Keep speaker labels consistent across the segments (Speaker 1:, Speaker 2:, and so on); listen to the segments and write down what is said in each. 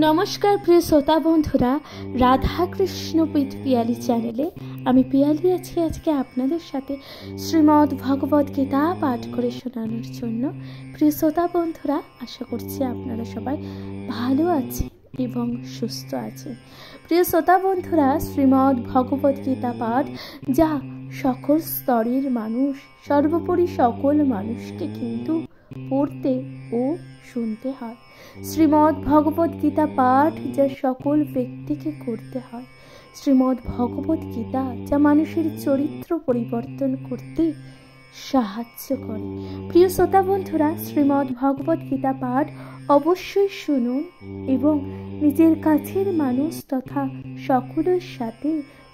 Speaker 1: নমস্কার প্রিয় শ্রোতা বন্ধুরা, রাধাকৃষ্ণ উইথ পিয়ালি চ্যানেলে আমি পিয়ালি আছি আজকে আপনাদের সাথে শ্রীমদ্ ভগবদ গীতা পাঠ করে শোনানোর জন্য। প্রিয় শ্রোতা বন্ধুরা, আশা করছি আপনারা সবাই ভালো আছেন এবং সুস্থ আছেন। প্রিয় শ্রোতা বন্ধুরা, শ্রীমদ্ ভগবদ গীতা পাঠ যা সকল স্তরের মানুষ, সর্বোপরি সকল মানুষকে কিন্তু পড়তে ও শুনতে হয়। শ্রীমদ্ ভগবদ গীতা পাঠ যা সকল ব্যক্তিকে করতে হয়। শ্রীমদ্ ভগবদ গীতা যা মানুষের চরিত্র পরিবর্তন করতে সাহায্য করে। প্রিয় শ্রোতা বন্ধুরা, শ্রীমদ্ ভগবদ গীতা পাঠ অবশ্যই শুনুন এবং নিজের কাছের মানুষ তথা সকলের সাথে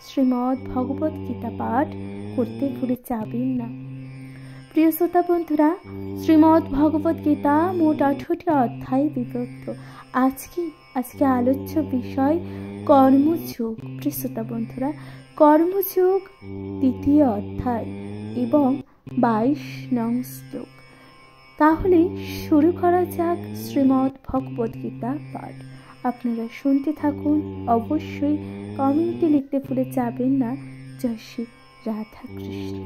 Speaker 1: শ্রীমদ্ ভগবদ গীতা পাঠ করতে ভুলে যাবেন না। প্রিয় শ্রোতা বন্ধুরা, শ্রীমদ্ ভগবদ গীতা মোট 18টি অধ্যায়ে বিভক্ত। আজকে আলোচ্য বিষয় কর্মযোগ। প্রিয় শ্রোতা বন্ধুরা, কর্মযোগ 2য় অধ্যায় এবং 22 নং শ্লোক। তাহলে শুরু করা যাক শ্রীমদ্ ভগবদ গীতা পাঠ। আপনারা শুনতে থাকুন, অবশ্যই কমেন্টে লিখতে ভুলে যাবেন না। জয় শ্রী রাধাকৃষ্ণ।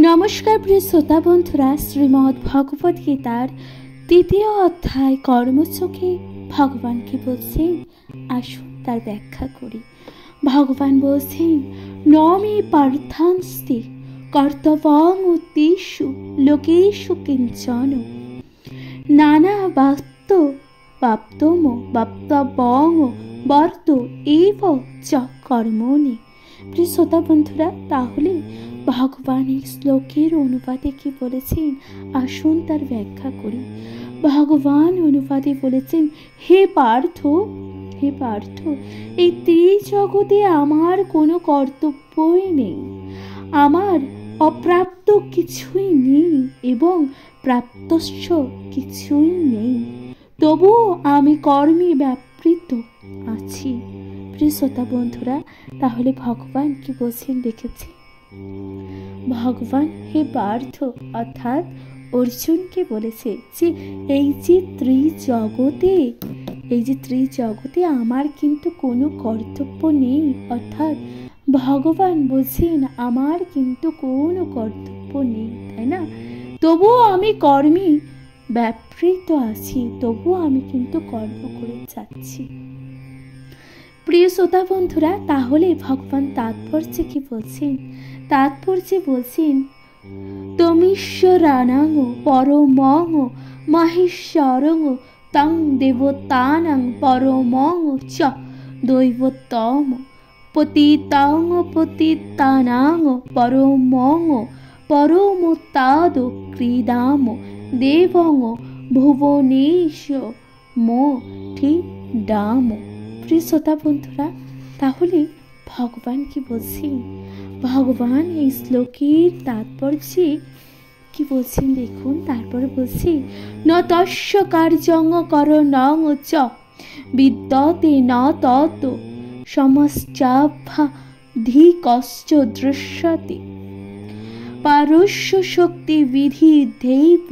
Speaker 1: নমস্কার প্রিয় শ্রোতা বন্ধুরা, শ্রীমদ্ ভগবদ গীতার 2য় অধ্যায় কর্মযোগে ভগবান কি বলছেন, আসুন তার ব্যাখ্যা করি। ভগবান বলছেন, নমি পার্থান্স্তি কর্তব্যং উদ্দেশ্যু লোকেষু কিঞ্চন নানা বাপ্ত বাপ্তম বাপ্তব্যং বর্ত এব চ কর্মণি। প্রিয় শ্রোতা বন্ধুরা, তাহলে ভগবান এই শ্লোকের অনুবাদে কি বলেছেন, আসুন তার ব্যাখ্যা করি। ভগবান অনুবাদে বলেছেন, হে পার্থ, এই ত্রিজগতে আমার কোনো কর্তব্যই নেই, আমার অপ্রাপ্ত কিছুই নেই এবং প্রাপ্তস্য কিছুই নেই, তবুও আমি কর্মে ব্যাপৃত আছি। প্রিয় শ্রোতা বন্ধুরা, তাহলে ভগবান কি বলছেন দেখেছি। ভগবান হে পার্থ অর্থাৎ অর্জুনকে বলেছে যে এই যে ত্রিজগতে আমার কিন্তু কোনো কর্তব্য নেই। অর্থাৎ ভগবান বলছেন আমার কিন্তু কোনো কর্তব্য নেই, তাই না? তবুও আমি কর্মে ব্যাপৃত আছি, তবুও আমি কিন্তু কর্ম করে যাচ্ছি। প্রিয় শ্রোতা বন্ধুরা, তাহলে ভগবান তাৎপর্যে কি বলছেন? তাৎপর্যে বলছেন, তমীশ্বরানাং পরমং মহেশ্বরং তং দেবতানাং পরমং চ দৈবতম পতিতং পতিতানাং পরমং পরমোত্তাদ ক্রীডাম দেবং ভুবনেশ মোঠিডাম। প্রিয় শ্রোতা বন্ধুরা, তাহলে ভগবান কি বলছেন? ভগবান এই শ্লোকের তাৎপর্যে কি বলছেন দেখুন। তারপরে বলছি, ন তস্য কার্যং করণং চ বিদ্যতে ন তত সমশ্চাভাধিকশ্চ দৃশ্যতে পারস্য শক্তি বিধি দৈব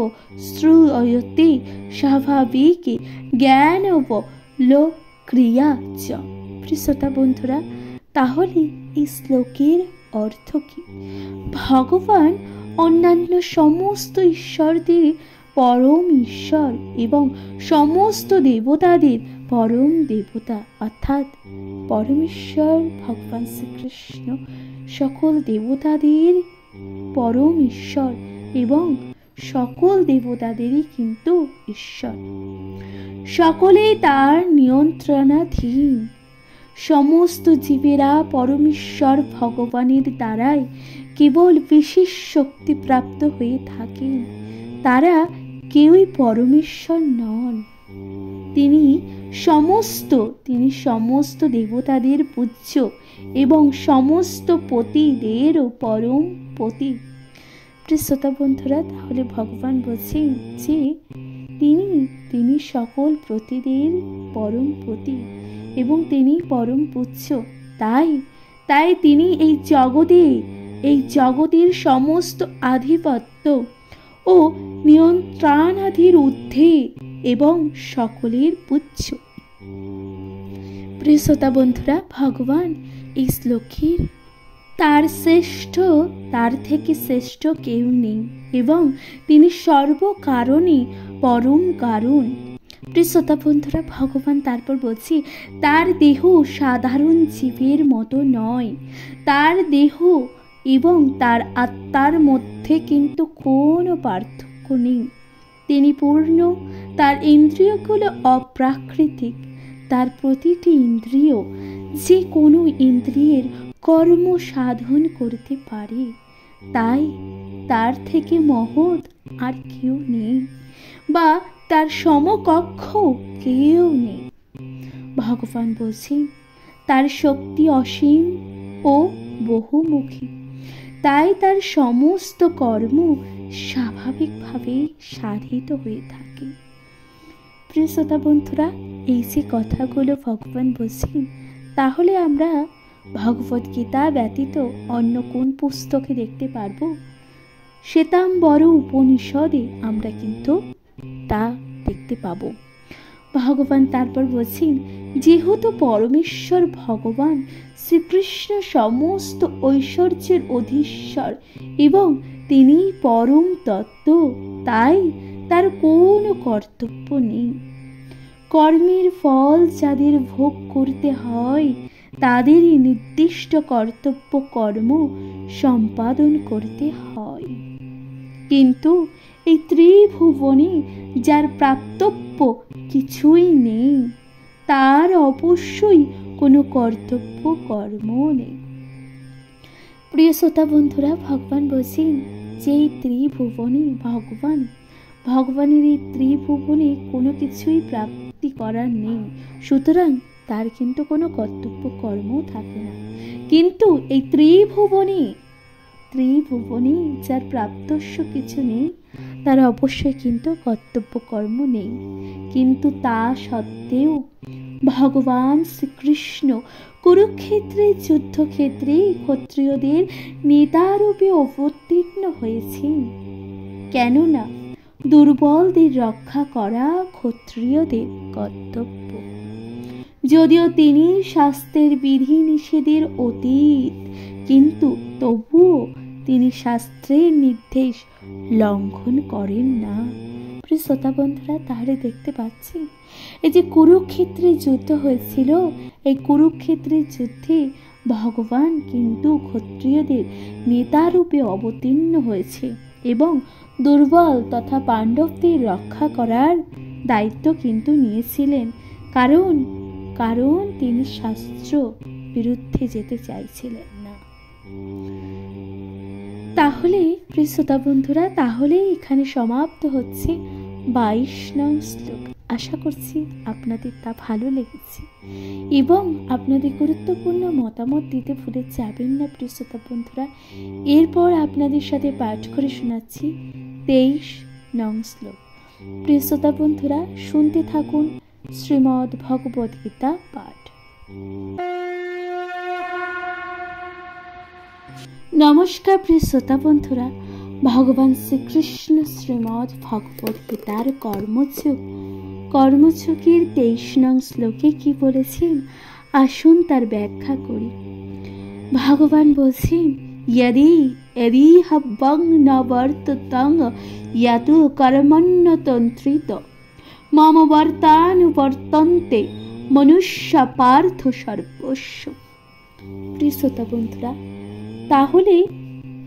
Speaker 1: শ্রূয়তে স্বাভাবিকে জ্ঞানব লোক ক্রিয়া চ। প্রিয় শ্রোতা বন্ধুরা, তাহলে এই শ্লোকের অর্থ কি? ভগবান অন্যান্য সমস্ত ঈশ্বরদের পরম ঈশ্বর এবং সমস্ত দেবতাদের পরম দেবতা, অর্থাৎ পরমেশ্বর ভগবান শ্রীকৃষ্ণ সকল দেবতাদের পরম ঈশ্বর এবং সকল দেবতাদেরই কিন্তু ঈশ্বর। সকলেই তার নিয়ন্ত্রণাধীন। সমস্ত জীবেরা পরমেশ্বর ভগবানের দ্বারাই কেবল বিশেষ শক্তি প্রাপ্ত হয়ে থাকেন। তারা কেউই পরমেশ্বর নন। তিনি সমস্ত দেবতাদের পূজ্য এবং সমস্ত পতিদেরও পরম পতি। প্রিয় শ্রোতা বন্ধুরা, তাহলে ভগবান বলছেন যে তিনি সকল পতিদের পরম পতি এবং তিনি পরম পূজ্য। তাই তিনি এই জগতের সমস্ত আধিপত্য ও ও নিয়ন্ত্রণাধীর ঊর্ধ্বে এবং সকলের পুচ্ছ। প্রিয় শ্রোতা বন্ধুরা, ভগবান এই শ্লোকের তার শ্রেষ্ঠ, তার থেকে শ্রেষ্ঠ কেউ নেই এবং তিনি সর্বকারণে পরম কারণ। প্রিয় শ্রোতা বন্ধুরা, ভগবান তারপর বলছি, তার দেহ সাধারণ জীবের মতো নয়। তার দেহ এবং তার আত্মার মধ্যে কিন্তু কোনো পার্থক্য নেই। তিনি পূর্ণ, তার ইন্দ্রিয়গুলো অপ্রাকৃতিক। তার প্রতিটি ইন্দ্রিয় যে কোনো ইন্দ্রিয়ের কর্ম সাধন করতে পারে, তাই তার থেকে মহৎ আর কেউ নেই বা তার সমকক্ষ কেউ নেই। ভগবান বলছেন তার শক্তি অসীম ও বহুমুখী, তাই তার সমস্ত কর্ম স্বাভাবিকভাবে সাধিত হয়ে থাকে। প্রিয় শ্রোতা বন্ধুরা, এই যে কথাগুলো ভগবান বলছেন, তাহলে আমরা ভগবদ্গীতা ব্যতীত অন্য কোন পুস্তকে দেখতে পারবো? শ্বেতাম্বর উপনিষদে আমরা কিন্তু তা দেখতে পাবো। ভগবান তারপর বলছেন, যেহেতু পরমেশ্বর ভগবান শ্রীকৃষ্ণ সমস্ত ঐশ্বর্যের অধীশ্বর এবং তিনি পরম তত্ত্ব, তাই তার কোনো কর্তব্য নেই। কর্মের ফল যাদের ভোগ করতে হয়, তাদেরই নির্দিষ্ট কর্তব্য কর্ম সম্পাদন করতে হয়। কিন্তু এই ত্রিভুবনে যার প্রাপ্তব্য কিছুই নেই, তার অবশ্যই কোনো কর্তব্য কর্ম নেই। প্রিয় শ্রোতা বন্ধুরা, ভগবান বলছেন যে এই ত্রিভুবনে ভগবানের এই ত্রিভুবনে কোনো কিছুই প্রাপ্তি করার নেই, সুতরাং তার কিন্তু কোনো কর্তব্য কর্ম থাকে না। কিন্তু এই ত্রিভুবনে যার প্রাপ্তস্য কিছু নেই, তার অবশ্যই কিন্তু কর্তব্য কর্ম নেই। কিন্তু তা সত্ত্বেও ভগবান শ্রীকৃষ্ণ কুরুক্ষেত্রের যুদ্ধক্ষেত্রে ক্ষত্রিয়দের নেতারূপে অবতীর্ণ হয়েছেন, কেননা দুর্বলদের রক্ষা করা ক্ষত্রিয়দের কর্তব্য। যদিও তিনি শাস্ত্রের বিধি নিষেধের অতীত, কিন্তু তবুও তিনি শাস্ত্রের নির্দেশ লঙ্ঘন করেন না। প্রিয় শ্রোতা বন্ধুরা, তাহলে দেখতে পাচ্ছি এই যে কুরুক্ষেত্রে যুদ্ধ হয়েছিল, এই কুরুক্ষেত্রের যুদ্ধে ভগবান কিন্তু ক্ষত্রিয়দের নেতারূপে অবতীর্ণ হয়েছে এবং দুর্বল তথা পাণ্ডবদের রক্ষা করার দায়িত্ব কিন্তু নিয়েছিলেন, কারণ তিনি শাস্ত্র বিরুদ্ধে যেতে চাইছিলেন না। তাহলে প্রিয় শ্রোতা বন্ধুরা, তাহলে এখানে সমাপ্ত হচ্ছে 22 নং শ্লোক। আশা করছি আপনাদের তা ভালো লেগেছে এবং আপনাদের গুরুত্বপূর্ণ মতামত দিতে ভুলে যাবেন না প্রিয় শ্রোতা বন্ধুরা। এরপর আপনাদের সাথে পাঠ করে শোনাচ্ছি 23 নং শ্লোক। প্রিয় শ্রোতা বন্ধুরা, শুনতে থাকুন শ্রীমদ্ ভগবদ গীতা পাঠ। নমস্কার প্রিয় শ্রোতা বন্ধুরা, ভগবান শ্রীকৃষ্ণ শ্রীমদ্ ভগবদ গীতার কর্মযোগের 23 নং শ্লোকে কি বলেছেন, আসুন তার ব্যাখ্যা করি। ভগবান বলছেন, यदि हव्वं न वर्ततं यत् कर्मण्यतन्त्रित मम वर्तानुवर्तन्ते मनुष्य पार्थ सर्वस्व। প্রিয় শ্রোতা বন্ধুরা,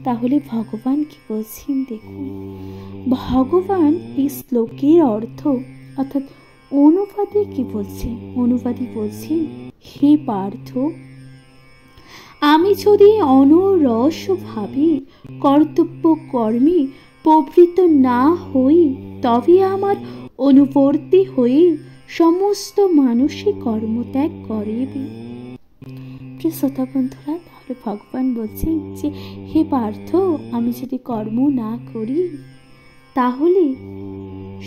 Speaker 1: তাহলে ভগবান কি বলছেন দেখুন। ভগবান এই শ্লোকের অর্থ অর্থাৎ অনুবাদে কি বলছেন, অনুবাদী বলছেন, হে পার্থ, আমি যদি অনরসভাবে কর্তব্য কর্মে প্রবৃত্ত না হই, তবে আমার অনুবর্তী হয়ে সমস্ত মানুষই কর্মত্যাগ করিবে। প্রিয় শ্রোতা বন্ধুরা, তাহলে ভগবান বলছেন যে হে পার্থ, আমি যদি কর্ম না করি তাহলে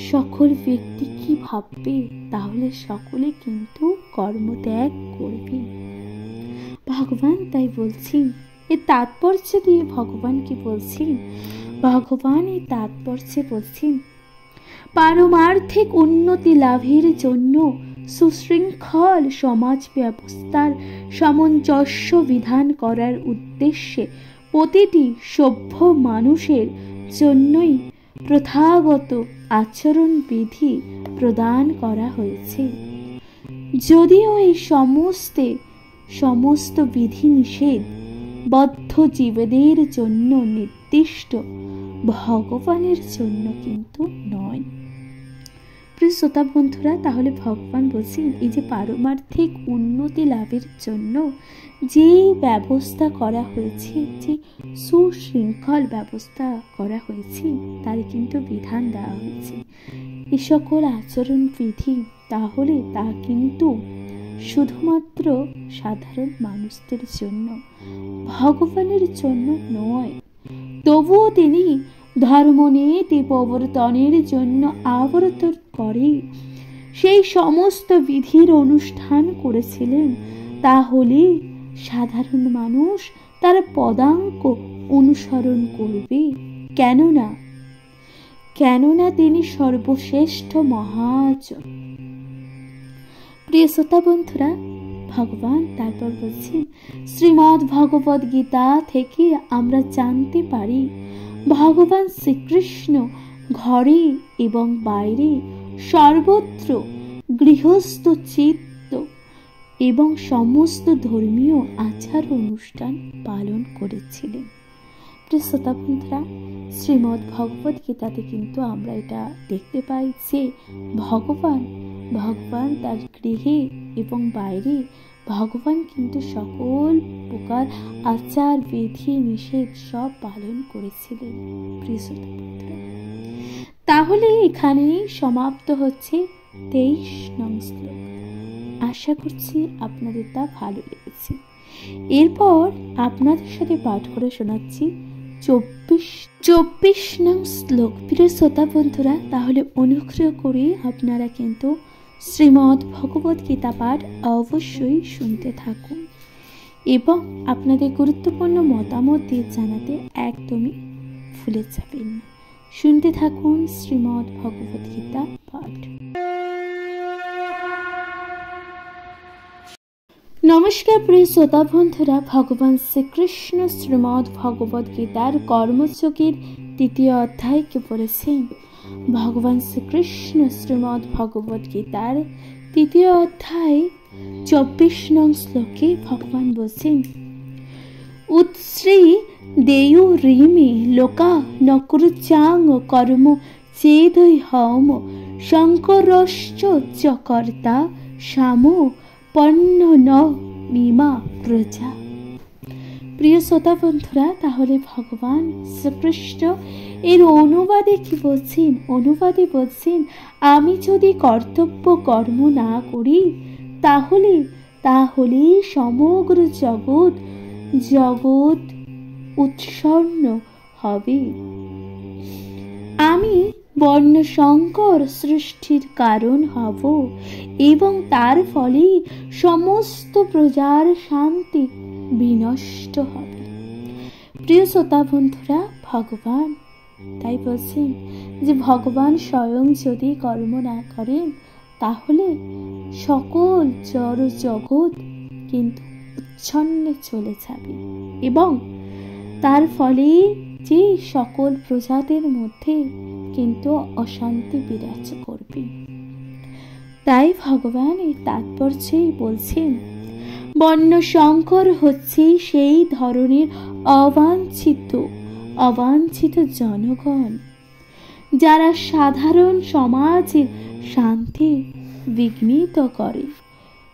Speaker 1: সকল ব্যক্তি কি ভাববে, তাহলে সকলে কিন্তু কর্মত্যাগ করবে। ভগবান তাই বলছেন, এর তাৎপর্য দিয়ে ভগবান কি বলছেন, ভগবান এই তাৎপর্যে বলছেন, পারমার্থিক উন্নতি লাভের জন্য সুশৃঙ্খল সমাজ ব্যবস্থার সামঞ্জস্য বিধান করার উদ্দেশ্যে প্রতিটি সভ্য মানুষের জন্যই প্রথাগত আচরণ বিধি প্রদান করা হয়েছে। যদিও এই সমস্ত বিধি নিষেধ বদ্ধ জীবদের জন্য নির্দিষ্ট, ভগবানের জন্য কিন্তু নয়। প্রিয় শ্রোতা বন্ধুরা, তাহলে ভগবান বলছেন এই যে পারমার্থিক উন্নতি লাভের জন্য যে ব্যবস্থা করা হয়েছে, যে সুশৃঙ্খল ব্যবস্থা করা হয়েছে, তার কিন্তু বিধান দেওয়া হয়েছে। এ সকল আচরণ বিধি তাহলে তা কিন্তু শুধুমাত্র সাধারণ মানুষদের জন্য, ভগবানের জন্য নয়। তবুও তিনি ধর্মনীতি প্রবর্তনের জন্য আবর্তন করে সেই সমস্ত বিধির অনুষ্ঠান করেছিলেন। তাহলে সাধারণ মানুষ তার পদাঙ্ক অনুসরণ করবে। কেননা তিনি সর্বশ্রেষ্ঠ মহাজন। প্রিয় শ্রোতা বন্ধুরা, ভগবান তারপর বলছেন, শ্রীমদ্ ভগবদ গীতা থেকে আমরা জানতে পারি ভগবান শ্রীকৃষ্ণ ঘরে এবং বাইরে সর্বত্র গৃহস্থ চিত্ত এবং সমস্ত ধর্মীয় আচার অনুষ্ঠান পালন করেছিলেন। প্রিয় শ্রোতা বন্ধুরা, শ্রীমদ্ ভগবদ গীতাতে কিন্তু আমরা এটা দেখতে পাই যে ভগবান তার গৃহে এবং বাইরে ভগবান কিন্তু সকল প্রকার আচার বিধি নিষেধ সব পালন করেছিলেন। প্রিয় শ্রোতা বন্ধুরা, তাহলে এখানেই সমাপ্ত হচ্ছে 23 নং শ্লোক। আশা করছি আপনাদের তা ভালো লেগেছে। এরপর আপনাদের সাথে পাঠ করে শোনাচ্ছি 24 নং শ্লোক। প্রিয় শ্রোতা বন্ধুরা, তাহলে অনুগ্রহ করে আপনারা কিন্তু শ্রীমদ্ ভগবদ গীতা পাঠ অবশ্যই শুনতে থাকুন এবং আপনাদের গুরুত্বপূর্ণ মতামত দিয়ে জানাতে একদমই ভুলে যাবেন না। শুনতে থাকুন শ্রীমদ্ ভগবদ গীতা পাঠ। নমস্কার প্রিয় শ্রোতা বন্ধুরা, ভগবান শ্রীকৃষ্ণ শ্রীমদ্ ভগবদ গীতার কর্মযোগের 3য় অধ্যায়কে বলেছেন। ভগবান শ্রীকৃষ্ণ শ্রীমদ্ ভগবদ গীতার 3য় অধ্যায় 24 নং শ্লোকে ভগবান বলছেন, উৎশ্রী দেয়ু ঋমি লোকা নকৃচাং কর্ম চেদৈ হম শঙ্করশ্চ চ কর্তা সামো পন্ন ন মিমা প্রজা। প্রিয় শ্রোতা বন্ধুরা, তাহলে ভগবান শ্রীকৃষ্ণ এর অনুবাদে কি বলছেন? অনুবাদে বলছেন, আমি যদি কর্তব্য কর্ম না করি তাহলে সমগ্র জগৎ উৎসন্ন হবে। আমি বর্ণ সংকর সৃষ্টির কারণ হব এবং তার ফলে সমস্ত প্রজার শান্তি বিনষ্ট হবে। প্রিয় শ্রোতা বন্ধুরা, ভগবান তাই বলছেন যে ভগবান স্বয়ং যদি কর্ম না করেন তাহলে সকল জড় জগৎ কিন্তু উচ্ছন্নে চলে যাবে এবং তার ফলে যে সকল প্রজাদের মধ্যে কিন্তু অশান্তি বিরাজ করবে। তাই ভগবান এই তাৎপর্যেই বলছেন, বর্ণ সংকর হচ্ছে সেই ধরনের অবাঞ্ছিত জনগণ যারা সাধারণ সমাজের শান্তি বিঘ্নিত করে।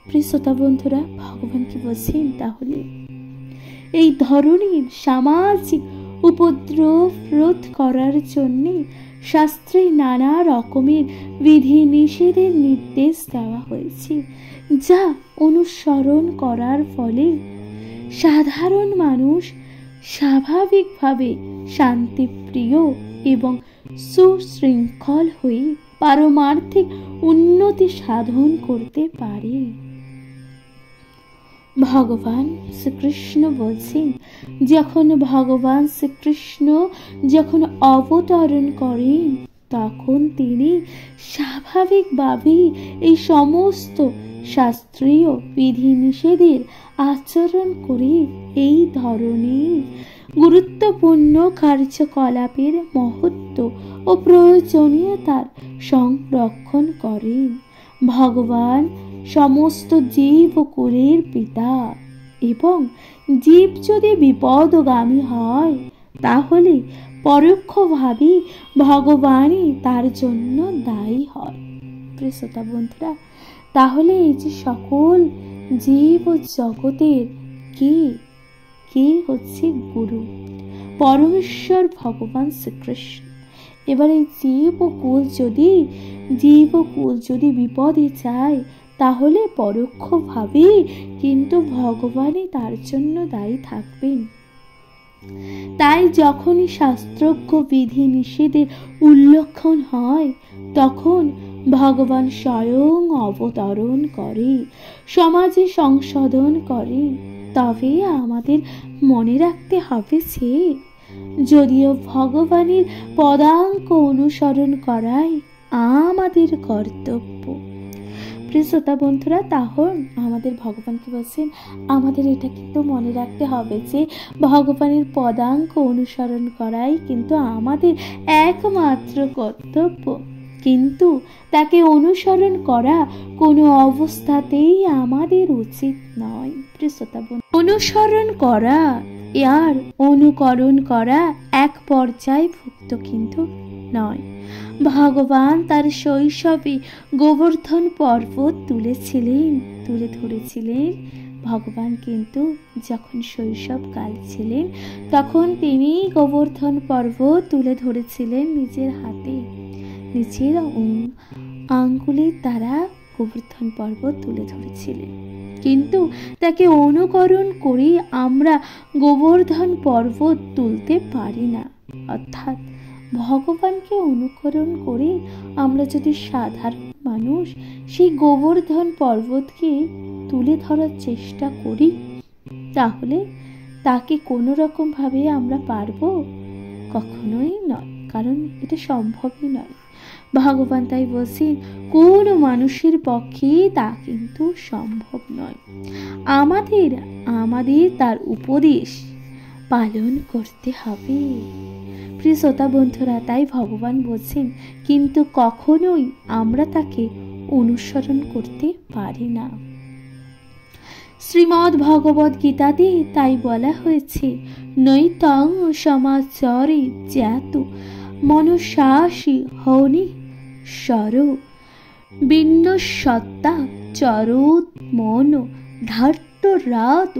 Speaker 1: প্রিয় শ্রোতা বন্ধুরা, ভগবান কি বলছেন? তাহলে এই ধরনের সামাজিক উপদ্রব রোধ করার জন্য শাস্ত্রে নানা রকমের বিধি নিষেধের নির্দেশ দেওয়া হয়েছে, যা অনুসরণ করার ফলে সাধারণ মানুষ স্বাভাবিকভাবে শান্তিপ্রিয় এবং সুশৃঙ্খল হয়ে পারমার্থিক উন্নতি সাধন করতে পারে। ভগবান শ্রীকৃষ্ণ বলছেন, যখন ভগবান শ্রীকৃষ্ণ যখন অবতরণ করেন তখন তিনি স্বাভাবিকভাবেই এই সমস্ত শাস্ত্রীয় বিধিনিষেধের আচরণ করে এই ধরনের গুরুত্বপূর্ণ কার্যকলাপের মহত্ব ও প্রয়োজনীয়তার সংরক্ষণ করেন। ভগবান সমস্ত জীবকুলের পিতা এবং জীব যদি বিপদগামী হয় তাহলে পরোক্ষভাবে ভগবানই তার জন্য দায়ী হয়। প্রিয় শ্রোতা বন্ধুরা, তাহলে এই যে সকল জীব ও জগতের কে হচ্ছে গুরু? পরমেশ্বর ভগবান শ্রীকৃষ্ণ। এবার এই জীবকুল যদি বিপদে যায় তাহলে পরোক্ষভাবে কিন্তু ভগবানই তার জন্য দায়ী থাকবেন। তাই যখনই শাস্ত্রজ্ঞ বিধি নিষেধের উল্লঙ্ঘন হয় তখন ভগবান স্বয়ং অবতরণ করে, সমাজে সংশোধন করে। তবে আমাদের মনে রাখতে হবে যে যদিও ভগবানের পদাঙ্ক অনুসরণ করাই আমাদের কর্তব্য। প্রিয় শ্রোতা বন্ধুরা, তাহলে আমাদের ভগবান কি বলছেন? আমাদের এটা কিন্তু মনে রাখতে হবে যে ভগবানের পদাঙ্ক অনুসরণ করাই কিন্তু আমাদের একমাত্র কর্তব্য, কিন্তু তাকে অনুসরণ করা কোনো অবস্থাতেই আমাদের উচিত নয়। প্রিয় শ্রোতা বন্ধু, অনুসরণ করা আর অনুকরণ করা এক পর্যায়ভুক্ত কিন্তু নয়। ভগবান তার শৈশবে গোবর্ধন পর্বত তুলে ধরেছিলেন। ভগবান কিন্তু যখন শৈশবকাল ছিলেন তখন তিনি গোবর্ধন পর্বত তুলে ধরেছিলেন নিজের হাতে, নিজের আঙ্গুলের দ্বারা গোবর্ধন পর্বত তুলে ধরেছিলেন। কিন্তু তাকে অনুকরণ করে আমরা গোবর্ধন পর্বত তুলতে পারি না। অর্থাৎ ভগবানকে অনুকরণ করে আমরা যদি সাধারণ মানুষ সেই গোবর্ধন পর্বতকে তুলে ধরার চেষ্টা করি তাহলে তাকে কোনো রকম ভাবে আমরা পারবো? কখনোই নয়, কারণ এটা সম্ভবই নয়। ভগবান তাই বলছেন কোনো মানুষের পক্ষে তা কিন্তু সম্ভব নয়। আমাদের তার উপদেশ পালন করতে হবে। প্রিয় শ্রোতা বন্ধুরা, তাই ভগবান বলছেন কিন্তু কখনোই আমরা তাকে অনুসরণ করতে পারি না। শ্রীমদ্ ভগবদ গীতাতে তাই বলা হয়েছে, নৈতং সমাচরে জ্ঞাত মনুষ্যাসি হৌনি স্বর বিন্নসত্তা চরোৎ মন ধার্ত রাত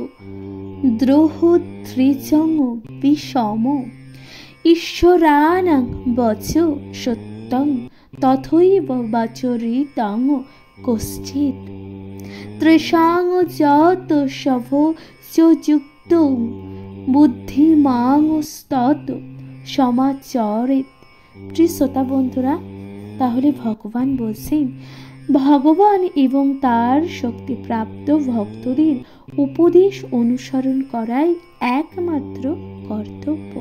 Speaker 1: দ্রোহ ত্রিজং বিষম ঈশ্বরানাং বচ সত্যং তথৈব বাচরিতাং কশ্চিৎ ত্রেষাং যত শভ যুক্ত বুদ্ধিমাংস্তত সমাচরেৎ। প্রিয় শ্রোতা বন্ধুরা, তাহলে ভগবান বলছেন ভগবান এবং তার শক্তিপ্রাপ্ত ভক্তদের উপদেশ অনুসরণ করাই একমাত্র কর্তব্য।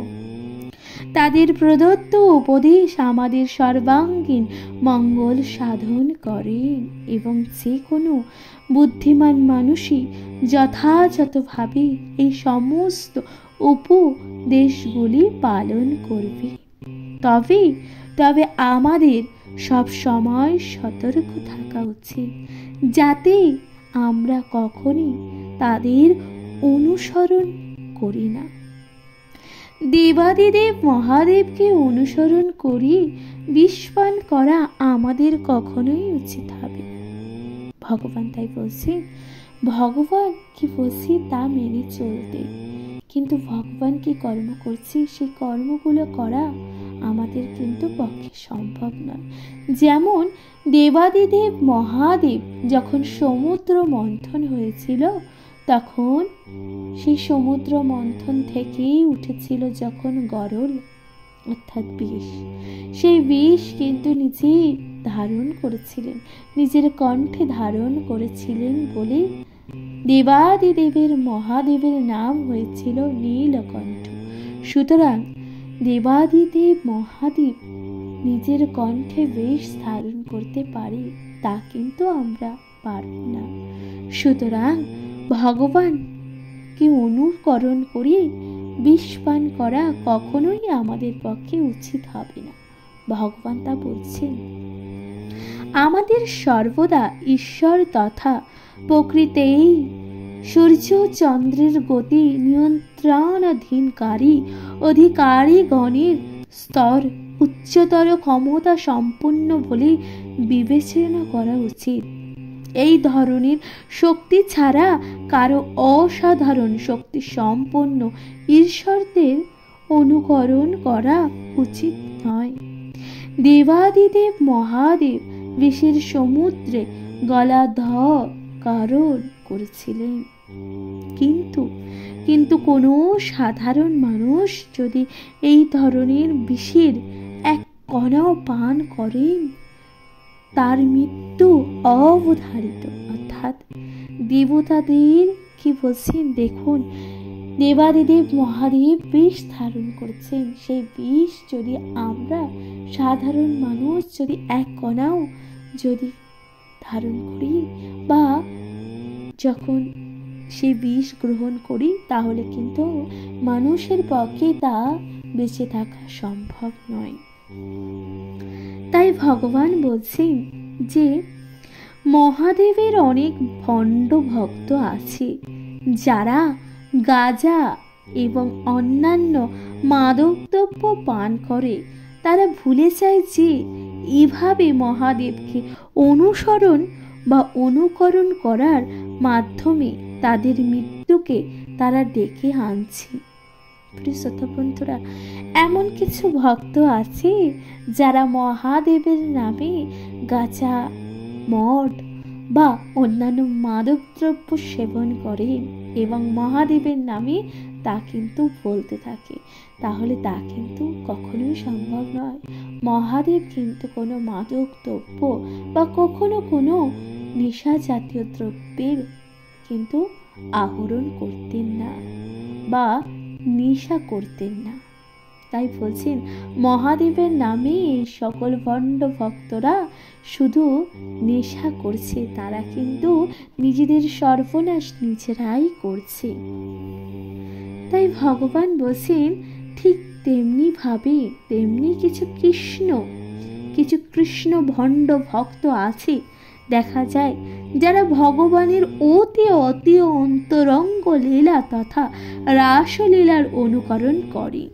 Speaker 1: তাদের প্রদত্ত উপদেশ আমাদের সর্বাঙ্গীন মঙ্গল সাধন করেন এবং যে কোনো বুদ্ধিমান মানুষই যথাযথভাবে এই সমস্ত উপদেশগুলি পালন করবে। তবে আমাদের সব সময় সতর্ক থাকা উচিত যাতে আমরা কখনই তাদের অনুসরণ করি না। দেবাদিদেব মহাদেবকে অনুসরণ করি বিষপান করা আমাদের কখনোই উচিত হবে। ভগবান তাই বলছে, ভগবান কি বলছি তা মেনে চলতে, কিন্তু ভগবান কি কর্ম করছি সেই কর্মগুলো করা আমাদের কিন্তু পক্ষে সম্ভব নয়। যেমন দেবাদিদেব মহাদেব যখন সমুদ্র মন্থন হয়েছিল তখন সেই সমুদ্র মন্থন থেকেই উঠেছিল যখন গরল অর্থাৎ বিষ, সেই বিষ কিন্তু নিজে ধারণ করেছিলেন, নিজের কণ্ঠে ধারণ করেছিলেন বলে দেবাদিদেবের মহাদেবের নাম হয়েছিল নীলকণ্ঠ। সুতরাং দেবাদিদেব মহাদেব নিজের কণ্ঠে বেশ ধারণ করতে পারে, তা কিন্তু আমরা পারব না। সুতরাং ভগবানকে অনুকরণ করে বিষ পান করা কখনোই আমাদের পক্ষে উচিত হবে না। ভগবান তা বলছেন, আমাদের সর্বদা ঈশ্বর তথা প্রকৃতিই সূর্য চন্দ্রের গতি নিয়ন্ত্রণাধীনকারী অধিকারীগণের স্তর উচ্চতর ক্ষমতা সম্পন্ন বলে বিবেচনা করা উচিত। এই ধরনের শক্তি ছাড়া কারো অসাধারণ শক্তি সম্পন্ন ঈশ্বরদের অনুকরণ করা উচিত নয়। দেবাদিদেব মহাদেব বিষের সমুদ্রে গলাধঃকরণ করেছিলেন, কিন্তু কোনো সাধারণ মানুষ যদি এই ধরনের বিষের এক কণাও পান করেন, তার মৃত্যু অবধারিত। অর্থাৎ দেবতাদের কি বলছেন দেখুন, দেবাদিদেব মহাদেব বিষ ধারণ করেছেন, সেই বিষ যদি আমরা সাধারণ মানুষ যদি এক কণাও যদি ধারণ করি বা যখন সেই বিষ গ্রহণ করি, তাহলে কিন্তু মানুষের পক্ষে তা বেঁচে থাকা সম্ভব নয়। তাই ভগবান বলছেন যে মহাদেবের অনেক ভণ্ড ভক্ত আছে, যারা গাঁজা এবং অন্যান্য মাদকদ্রব্য পান করে। তারা ভুলে যায় যে এভাবে মহাদেবকে অনুসরণ বা অনুকরণ করার মাধ্যমে তাদের মৃত্যুকে তারা ডেকে আনছে। প্রিয় শ্রোতা বন্ধুরা, এমন কিছু ভক্ত আছে যারা মহাদেবের নামে গাঁজা, মদ বা অন্যান্য মাদকদ্রব্য সেবন করে এবং মহাদেবের নামে তা কিন্তু বলতে থাকে। তাহলে তা কিন্তু কখনোই সম্ভব নয়। মহাদেব কিন্তু কোনো মাদক দ্রব্য বা কখনো কোনো নেশা জাতীয় দ্রব্যের কিন্তু আহরণ করতেন না বা নেশা করতেন না। তাই বলছেন, মহাদেবের নামে এই সকল ভণ্ড ভক্তরা শুধু নেশা করছে, তারা কিন্তু নিজেদের সর্বনাশ নিজেরাই করছে। তাই ভগবান বলছেন, ঠিক তেমনি ভাবে কিছু কৃষ্ণ ভণ্ড ভক্ত আছে দেখা যায়, যারা ভগবানের অতি অন্তরঙ্গ লীলা তথা রাসলীলার অনুকরণ করে।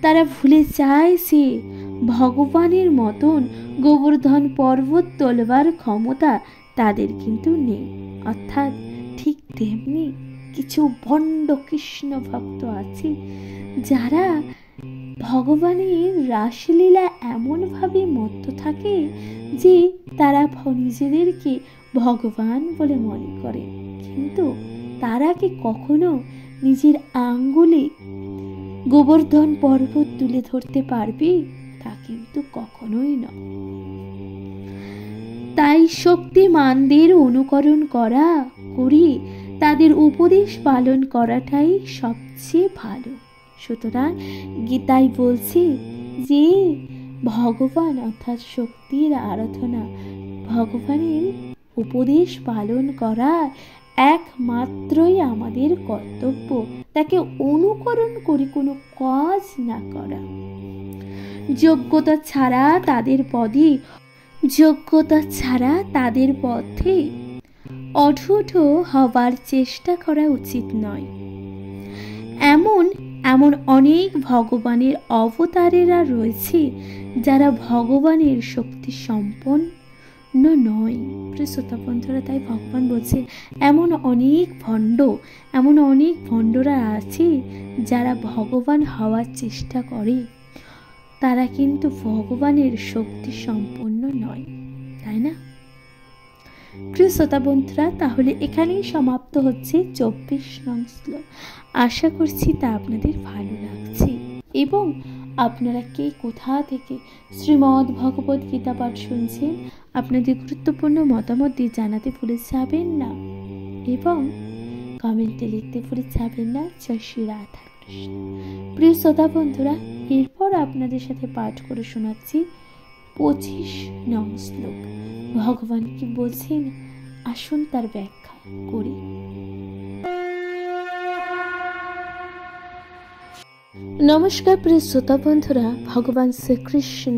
Speaker 1: তারা ভুলে যায় যে ভগবানের মতন গোবর্ধন পর্বত তোলবার ক্ষমতা তাদের কিন্তু নেই। অর্থাৎ ঠিক তেমনি কিছু ভণ্ড কৃষ্ণ ভক্ত আছে, যারা ভগবানের রাসলীলা এমনভাবে মত্ত থাকে যে তারা নিজেদেরকে ভগবান বলে মনে করে, কিন্তু তারা কি কখনো নিজের আঙ্গুলে গোবর্ধন পর্বত তুলে ধরতে পারবে? তা কিন্তু কখনোই নয়। তাই শক্তিমানদের অনুকরণ করি তাদের উপদেশ পালন করাটাই সবচেয়ে ভালো। সুতরাং গীতায় বলছে যে ভগবান অর্থাৎ শক্তির আরাধনা, ভগবানের উপদেশ পালন করা একমাত্রই আমাদের কর্তব্য, তাকে অনুকরণ করে কোনো কাজ না করা। যোগ্যতা ছাড়া তাদের পথে অঢুঢ হবার চেষ্টা করা উচিত নয়। এমন অনেক ভগবানের অবতারেরা রয়েছে যারা ভগবানের শক্তি সম্পন্ন নয়। শ্রোতা বন্ধুরা, তাই ভগবান বলছেন, এমন অনেক ভণ্ডরা আছে যারা ভগবান হওয়ার চেষ্টা করে, তারা কিন্তু ভগবানের শক্তি সম্পন্ন নয়, তাই না? প্রিয় শ্রোতা বন্ধুরা, তাহলে এখানেই সমাপ্ত হচ্ছে 24 নং শ্লোক। আশা করছি তা আপনাদের ভালো লাগছে এবং আপনারা কে কোথা থেকে শ্রীমদ্ ভগবত গীতা পাঠ শুনছেন আপনাদের গুরুত্বপূর্ণ মতামত দিয়ে জানাতে ভুলে যাবেন না। এবং কমেন্টে লিখতে ভুলে যাবেন না জয় শ্রী রাধা কৃষ্ণ। প্রিয় শ্রোতা বন্ধুরা, এরপর আপনাদের সাথে পাঠ করে শোনাচ্ছি 25 নং শ্লোক। ভগবান কি বলছেন আসুন তার ব্যাখ্যা করি। নমস্কার প্রিয় শ্রোতা বন্ধুরা, ভগবান শ্রীকৃষ্ণ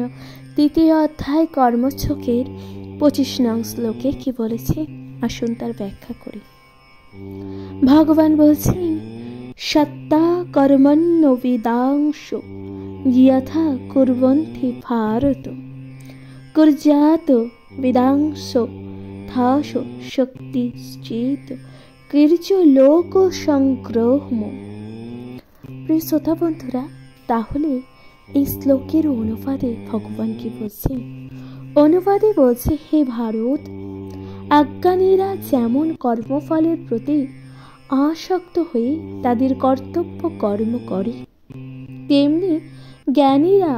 Speaker 1: তৃতীয় অধ্যায় কর্মছকের 25 নং শ্লোকে কি বলেছে আসুন তার ব্যাখ্যা করি। ভগবান বলছেন সত্তা কর্মণ্য বিদাংশ যথা কুর্বন্তি ভারত কুর্যাত বিদাংশ থাস শক্তি চেত কীর্য লোক সংগ্রহম। প্রিয় শ্রোতা বন্ধুরা, তাহলে এই শ্লোকের অনুবাদে ভগবান কি বলছে? অনুবাদে বলছে, হে ভারত, অজ্ঞানীরা যেমন কর্মফলের প্রতি আসক্ত হয়ে তাদের কর্তব্য কর্ম করে, তেমনি জ্ঞানীরা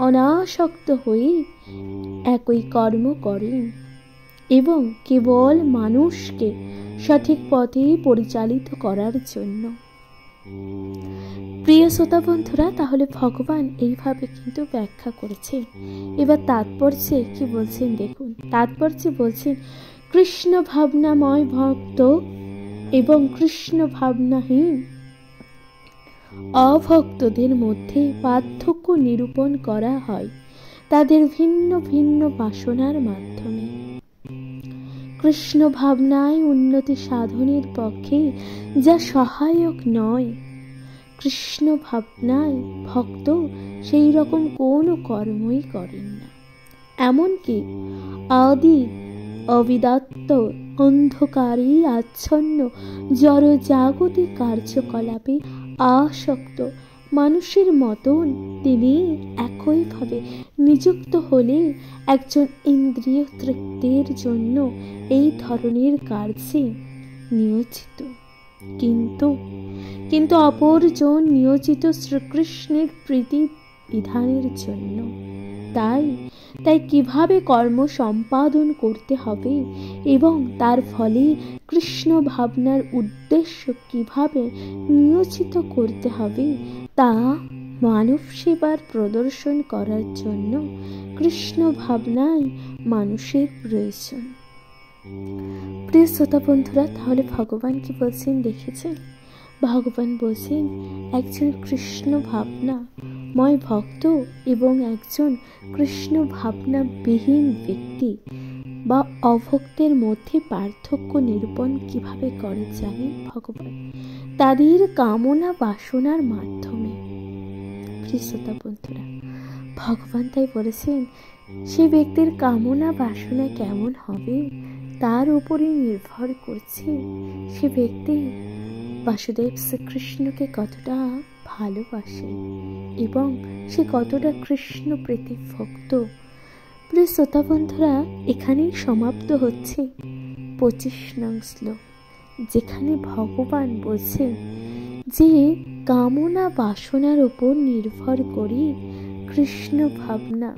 Speaker 1: অনাসক্ত হয়ে একই কর্ম করেন এবং কেবল মানুষকে সঠিক পথে পরিচালিত করার জন্য। প্রিয় শ্রোতা বন্ধুরা, তাহলে ভগবান এইভাবে কিন্তু ব্যাখ্যা করেছে। এবার তাৎপর্যে কি বলছেন দেখুন। তাৎপর্যে বলছেন কৃষ্ণ ভাবনাময় ভক্ত এবং কৃষ্ণ ভাবনাহীন অভক্তদের মধ্যে পার্থক্য নিরূপণ করা হয় তাদের ভিন্ন ভিন্ন বাসনার মাধ্যমে। কৃষ্ণ ভাবনায় উন্নতি সাধনের পক্ষে যা সহায়ক নয়, কৃষ্ণ ভাবনায় ভক্ত সেই রকম কোনো কর্মই করেন না। এমনকি আদি অবিদাত্ত অন্ধকারী আচ্ছন্ন জড় জাগতিক কার্যকলাপে আসক্ত মানুষের মতন তিনি একইভাবে নিযুক্ত হলে একজন ইন্দ্রিয় তৃপ্তির জন্য এই ধরনের কার্যে নিয়োজিত, কিন্তু অপরজন নিয়োজিত শ্রীকৃষ্ণের প্রীতি বিধানের জন্য। তাই কিভাবে কর্ম সম্পাদন করতে হবে এবং তার ফলে কৃষ্ণ ভাবনার উদ্দেশ্য কিভাবে নিয়োজিত করতে হবে তা মানব সেবার প্রদর্শন করার জন্য কৃষ্ণ ভাবনায় মানুষের প্রয়োজন। প্রিয় শ্রোতা বন্ধুরা, তাহলে ভগবান কি বলছেন দেখেছেন? ভগবান বলছেন একজন কৃষ্ণ ভাবনাময় ভক্ত এবং একজন কৃষ্ণ ভাবনাবিহীন ব্যক্তি বা অভক্তের মধ্যে পার্থক্য নিরূপণ কিভাবে করে জানেন ভগবান? তাদের কামনা বাসনার মাধ্যমে। প্রিয় শ্রোতা বন্ধুরা, ভগবান তাই বলেছেন সে ব্যক্তির কামনা বাসনা কেমন হবে তার উপরে নির্ভর করছে সে ব্যক্তি বাসুদেব শ্রীকৃষ্ণকে কতটা ভালোবাসে এবং সে কতটা কৃষ্ণ প্রীতি ভক্ত। প্রিয় শ্রোতা বন্ধুরা, এখানেই সমাপ্ত হচ্ছে 25 নং শ্লোক, যেখানে ভগবান বলছেন যে কামনা বাসনার উপর নির্ভর করে কৃষ্ণ ভাবনা,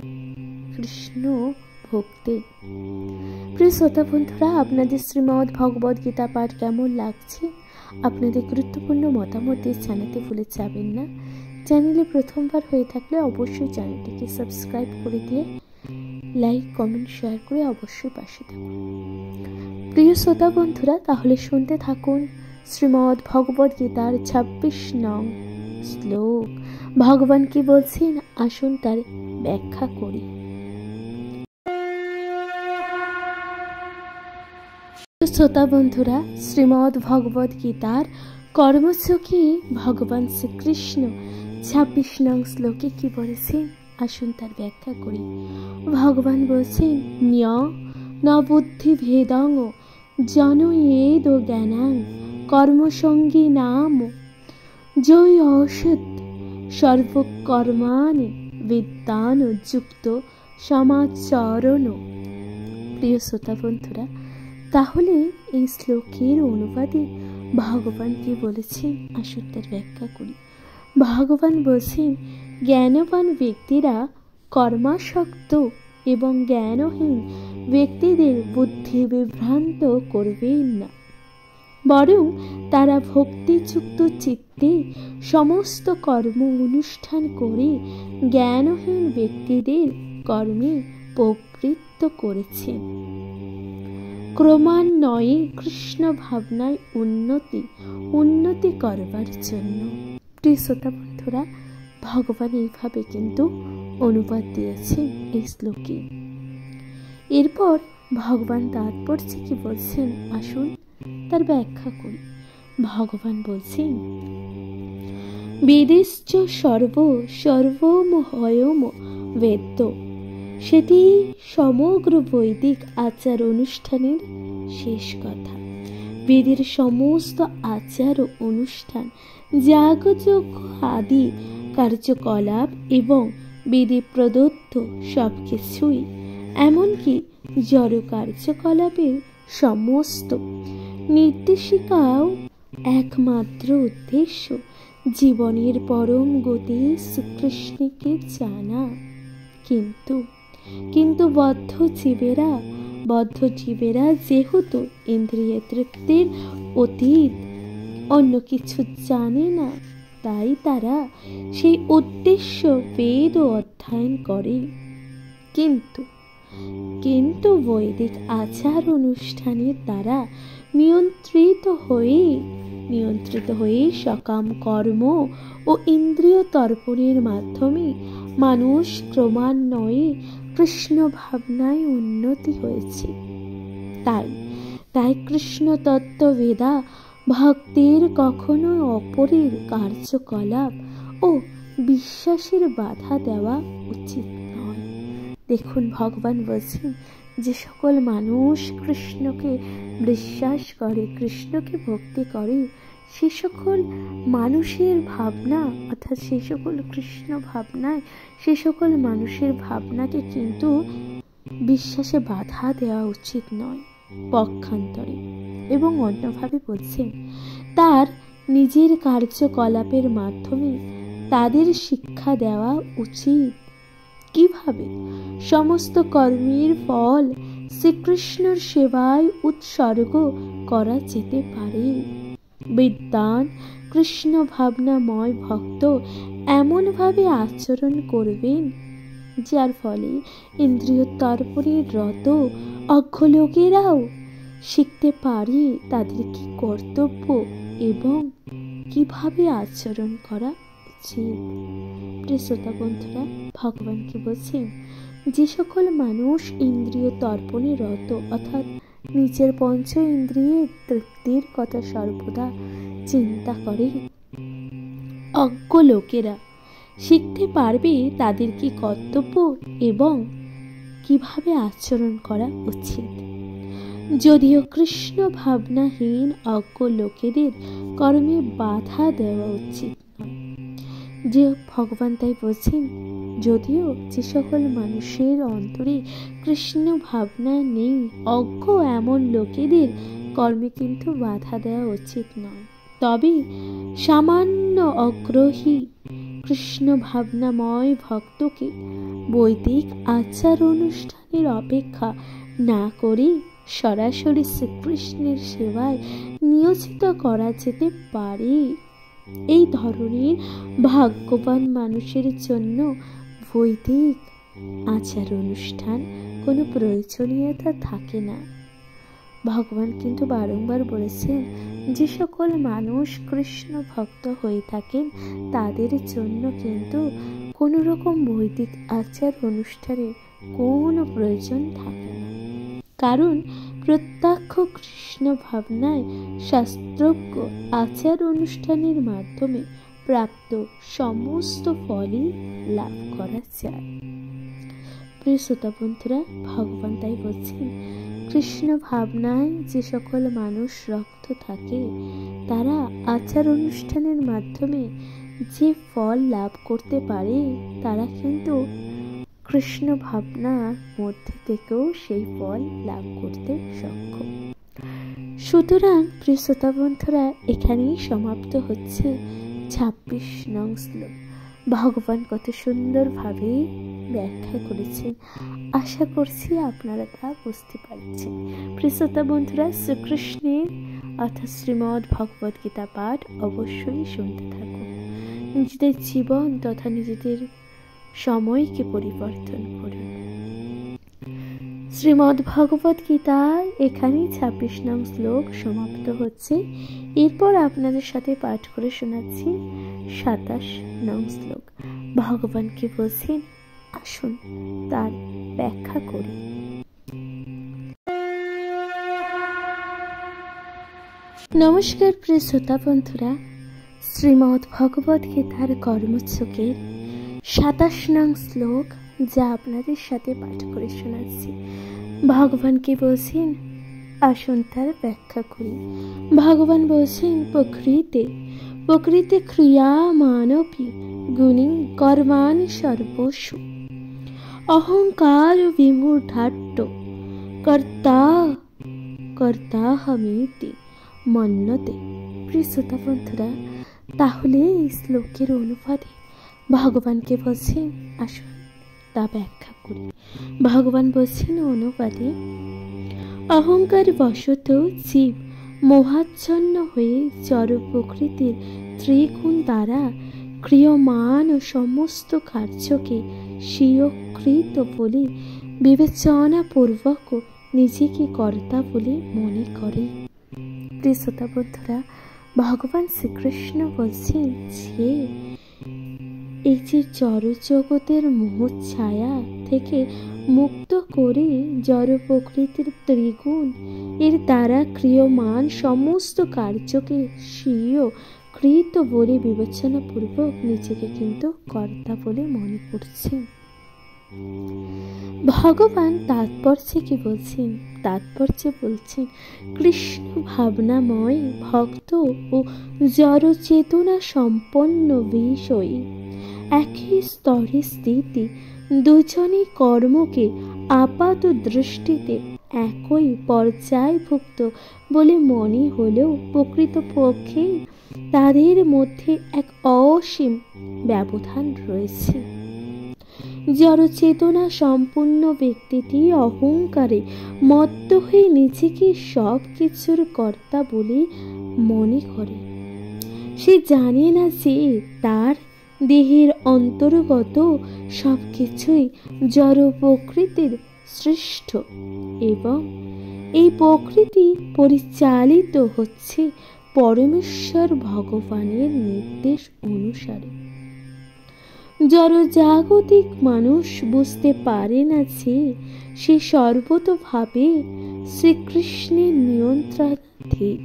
Speaker 1: কৃষ্ণ ভক্তি। প্রিয় শ্রোতা বন্ধুরা, আপনাদের শ্রীমদ্ ভগবদ গীতা পাঠ কেমন লাগছে আপনাদের গুরুত্বপূর্ণ মতামত জানাতে ভুলে যাবেন না। চ্যানেলে প্রথমবার হয়ে থাকলে অবশ্যই চ্যানেলটিকে সাবস্ক্রাইব করে দিয়ে লাইক কমেন্ট শেয়ার করে অবশ্যই পাশে থাকুন। প্রিয় শ্রোতা বন্ধুরা, তাহলে শুনতে থাকুন শ্রীমদ্ ভগবদ গীতার 26 নং শ্লোক। ভগবান কি বলছেন আসুন তার ব্যাখ্যা করি। শ্রোতা বন্ধুরা, শ্রীমদ্ ভগবদ গীতার কর্মছকে ভগবান শ্রীকৃষ্ণ 26 নং শ্লোকে কি বলেছেন আসুন তার ব্যাখ্যা করি। ভগবান বলছেন ন বুদ্ধি ভেদং জনয়েদ জ্ঞানাং কর্মসঙ্গী নাম জয় অসৎ সর্বকর্মাণি বিদ্যান যুক্ত সমাচরণ। প্রিয় শ্রোতা বন্ধুরা, তাহলে এই শ্লোকের অনুবাদে ভগবান কি বলেছেন আসুন তার ব্যাখ্যা করি। ভগবান বলছেন জ্ঞানবান ব্যক্তিরা কর্মাসক্ত এবং জ্ঞানহীন ব্যক্তিদের বুদ্ধি বিভ্রান্ত করবেন না। বরং তারা ভক্তিযুক্ত চিত্তে সমস্ত কর্ম অনুষ্ঠান করে জ্ঞানহীন ব্যক্তিদের কর্মে প্রবৃত্ত করেছেন। ক্রমান্বয়ে কৃষ্ণ ভাবনায় উন্নতি করবার জন্য। প্রিয় শ্রোতা বন্ধুরা, ভগবান এইভাবে কিন্তু অনুবাদ দিয়েছেন এই শ্লোকে। এরপর ভগবান তাৎপর্যে কি বলছেন, আসুন তার ব্যাখ্যা করি। ভগবান বলছেন, বেদেশ্চ সর্বম হয়ম বেদ্য। সেটি সমগ্র বৈদিক আচার অনুষ্ঠানের শেষ কথা। বেদের সমস্ত আচার ও অনুষ্ঠান, যাগযজ্ঞ আদি কার্যকলাপ এবং বেদে প্রদত্ত সব কিছুই, এমনকি জড় কার্যকলাপের সমস্ত নির্দেশিকাও একমাত্র উদ্দেশ্য জীবনের পরম গতি শ্রীকৃষ্ণকে জানা। কিন্তু বদ্ধ জীবেরা যেহেতু ইন্দ্রিয় তৃপ্তির অতীত অন্য কিছু জানে না, তাই তারা সেই উদ্দেশ্য বেদ অধ্যয়ন করে। কিন্তু বৈদিক আচার অনুষ্ঠানের দ্বারা নিয়ন্ত্রিত হয়ে সকাম কর্ম ও ইন্দ্রিয় তর্পণের মাধ্যমে মানুষ ক্রমান্বয়ে কৃষ্ণ ভাবনায় উন্নতি হয়েছে। তাই কৃষ্ণ তত্ত্ববেদা ভক্তের কখনো অপরের কার্যকলাপ ও বিশ্বাসের বাধা দেওয়া উচিত নয়। দেখুন, ভগবান বলছেন, যে সকল মানুষ কৃষ্ণকে বিশ্বাস করে, কৃষ্ণকে ভক্তি করে, সে সকল মানুষের ভাবনা, অর্থাৎ সেই সকল কৃষ্ণ ভাবনায়, সে সকল মানুষের ভাবনাকে কিন্তু বিশ্বাসে বাধা দেওয়া উচিত নয়, পক্ষান্তরে। এবং অন্যভাবে বলছেন, তার নিজের কার্যকলাপের মাধ্যমে তাদের শিক্ষা দেওয়া উচিত কিভাবে সমস্ত কর্মের ফল শ্রীকৃষ্ণের সেবায় উৎসর্গ করা যেতে পারে। বিদ্বান কৃষ্ণ ভাবনাময় ভক্ত এমনভাবে আচরণ করবেন যার ফলে ইন্দ্রিয় তর্পণের রত অজ্ঞ লোকেরাও শিখতে পারে তাদের কি কর্তব্য এবং কিভাবে আচরণ করা উচিত। প্রিয় শ্রোতা বন্ধুরা, ভগবান কি বলছেন, যে সকল মানুষ ইন্দ্রিয় তর্পণে রত, অর্থাৎ নিজের পঞ্চ ইন্দ্রিয়ের তৃপ্তির কথা সর্বদা চিন্তা করে, অজ্ঞ লোকেরা শিখতে পারবে তাদের কি কর্তব্য এবং কিভাবে আচরণ করা উচিত। যদিও কৃষ্ণ ভাবনাহীন অজ্ঞ লোকেদের কর্মে বাধা দেওয়া উচিত নয়। যে ভগবান তাই বলছেন, যদিও যে সকল মানুষের অন্তরে কৃষ্ণ ভাবনা নেই, অজ্ঞ এমন লোকেদের কর্মে কিন্তু বাধা দেওয়া উচিত নয়। তবে সামান্য অগ্রহী কৃষ্ণ ভাবনাময় ভক্তকে বৈদিক আচার অনুষ্ঠানের অপেক্ষা না করে সরাসরি শ্রীকৃষ্ণের সেবায় নিয়োজিত করা যেতে পারে। এই ধরনের ভাগ্যবান মানুষের জন্য বৈদিক আচার অনুষ্ঠান কোনো প্রয়োজনীয়তা থাকে না। ভগবান কিন্তু বারংবার বলেছেন, যে সকল মানুষ কৃষ্ণ ভক্ত হয়ে থাকেন তাদের জন্য কিন্তু কোনো রকম বৈদিক আচার অনুষ্ঠানের কোনো প্রয়োজন থাকে না। কারণ প্রত্যক্ষ কৃষ্ণ ভাবনায় শাস্ত্রজ্ঞ আচার অনুষ্ঠানের মাধ্যমে প্রাপ্ত সমস্ত ফলই লাভ করা যায়। প্রিয় শ্রোতা বন্ধুরা, ভগবান তাই বলছেন, কৃষ্ণ ভাবনায় যে সকল মানুষ রক্ত থাকে তারা আচার অনুষ্ঠানের মাধ্যমে যে ফল লাভ করতে পারে, তারা কিন্তু কৃষ্ণ ভাবনার মধ্যে থেকেও সেই ফল লাভ করতে সক্ষম। সুতরাং প্রিয় শ্রোতা বন্ধুরা, এখানেই সমাপ্ত হচ্ছে 26 নং শ্লোক। ভগবান কত সুন্দরভাবে ব্যাখ্যা করেছেন। আশা করছি আপনারা তা বুঝতে পারছেন। প্রিয় শ্রোতা বন্ধুরা, শ্রীকৃষ্ণের অর্থাৎ শ্রীমদ্ ভগবদ গীতা পাঠ অবশ্যই শুনতে থাকুন। নিজেদের জীবন তথা নিজেদের সময়কে পরিবর্তন করুন। শ্রীমদ্ ভগবদ গীতা এখানেই 26 নং শ্লোক সমাপ্ত হচ্ছে। এরপর আপনাদের সাথে পাঠ করে শোনাচ্ছি 27 নং শ্লোক। ভগবান কি বলছেন, আসুন তার ব্যাখ্যা করি। নমস্কার প্রিয় শ্রোতা বন্ধুরা, শ্রীমদ্ ভগবদ গীতার কর্মযোগের 27 নং শ্লোক যা আপনাদের সাথে পাঠ করে শোনাচ্ছি। ভগবান কি বলছেন, আসুন তার ব্যাখ্যা করি। ভগবান বলছেন, প্রকৃতি ক্রিয়ামানপি গুণী কর্মাণি সর্বস্ব অহংকার বিমূঢ়াট্ট কর্তাহমিতি মন্যতে। প্রিয় শ্রোতা বন্ধুরা, তাহলে এই শ্লোকের অনুবাদে ভগবানকে বলছেন, আসুন তা ব্যাখ্যা করি। ভগবান বলছেন অনুবাদে, অহংকার বশত জীব মোহাচ্ছন্ন হয়ে জড় প্রকৃতির ত্রিগুণ দ্বারা ক্রিয়মান ও সমস্ত কার্যকে স্বীয়কৃত বলে বিবেচনাপূর্বক নিজেকে কর্তা বলে মনে করে। প্রিয় শ্রোতা বন্ধুরা, ভগবান শ্রীকৃষ্ণ বলছেন যে এই যে জড়জগতের মোহছায়া থেকে মুক্ত করে জড় প্রকৃতির ত্রিগুণ এর দ্বারা ক্রিয়মান সমস্ত কার্যকে স্বীয়কৃত বলে বিবেচনাপূর্বক নিজেকে কিন্তু কর্তা বলে মনে করছেন। ভগবান তাৎপর্যে কি বলছেন? তাৎপর্যে বলছেন, কৃষ্ণ ভাবনাময় ভক্ত ও জড় চেতনা সম্পন্ন বিষয়ী একই স্তরে স্থিতি দুজনই কর্মকে আপাত দৃষ্টিতে একই পর্যায়ভুক্ত বলে মনে হলেও প্রকৃতপক্ষে তাদের মধ্যে এক অসীম ব্যবধান রয়েছে। জড়চেতনা সম্পূর্ণ ব্যক্তিটি অহংকারে মত্ত হয়ে নিজেকে সব কিছুর কর্তা বলে মনে করে। সে জানে না যে তার দেহের অন্তর্গত সব কিছুই জড় প্রকৃতির সৃষ্ট এবং এই প্রকৃতি পরিচালিত হচ্ছে পরমেশ্বর ভগবানের নির্দেশ অনুসারে। জড়জাগতিক মানুষ বুঝতে পারে না যে সে সর্বতোভাবে শ্রীকৃষ্ণের নিয়ন্ত্রণাধীন।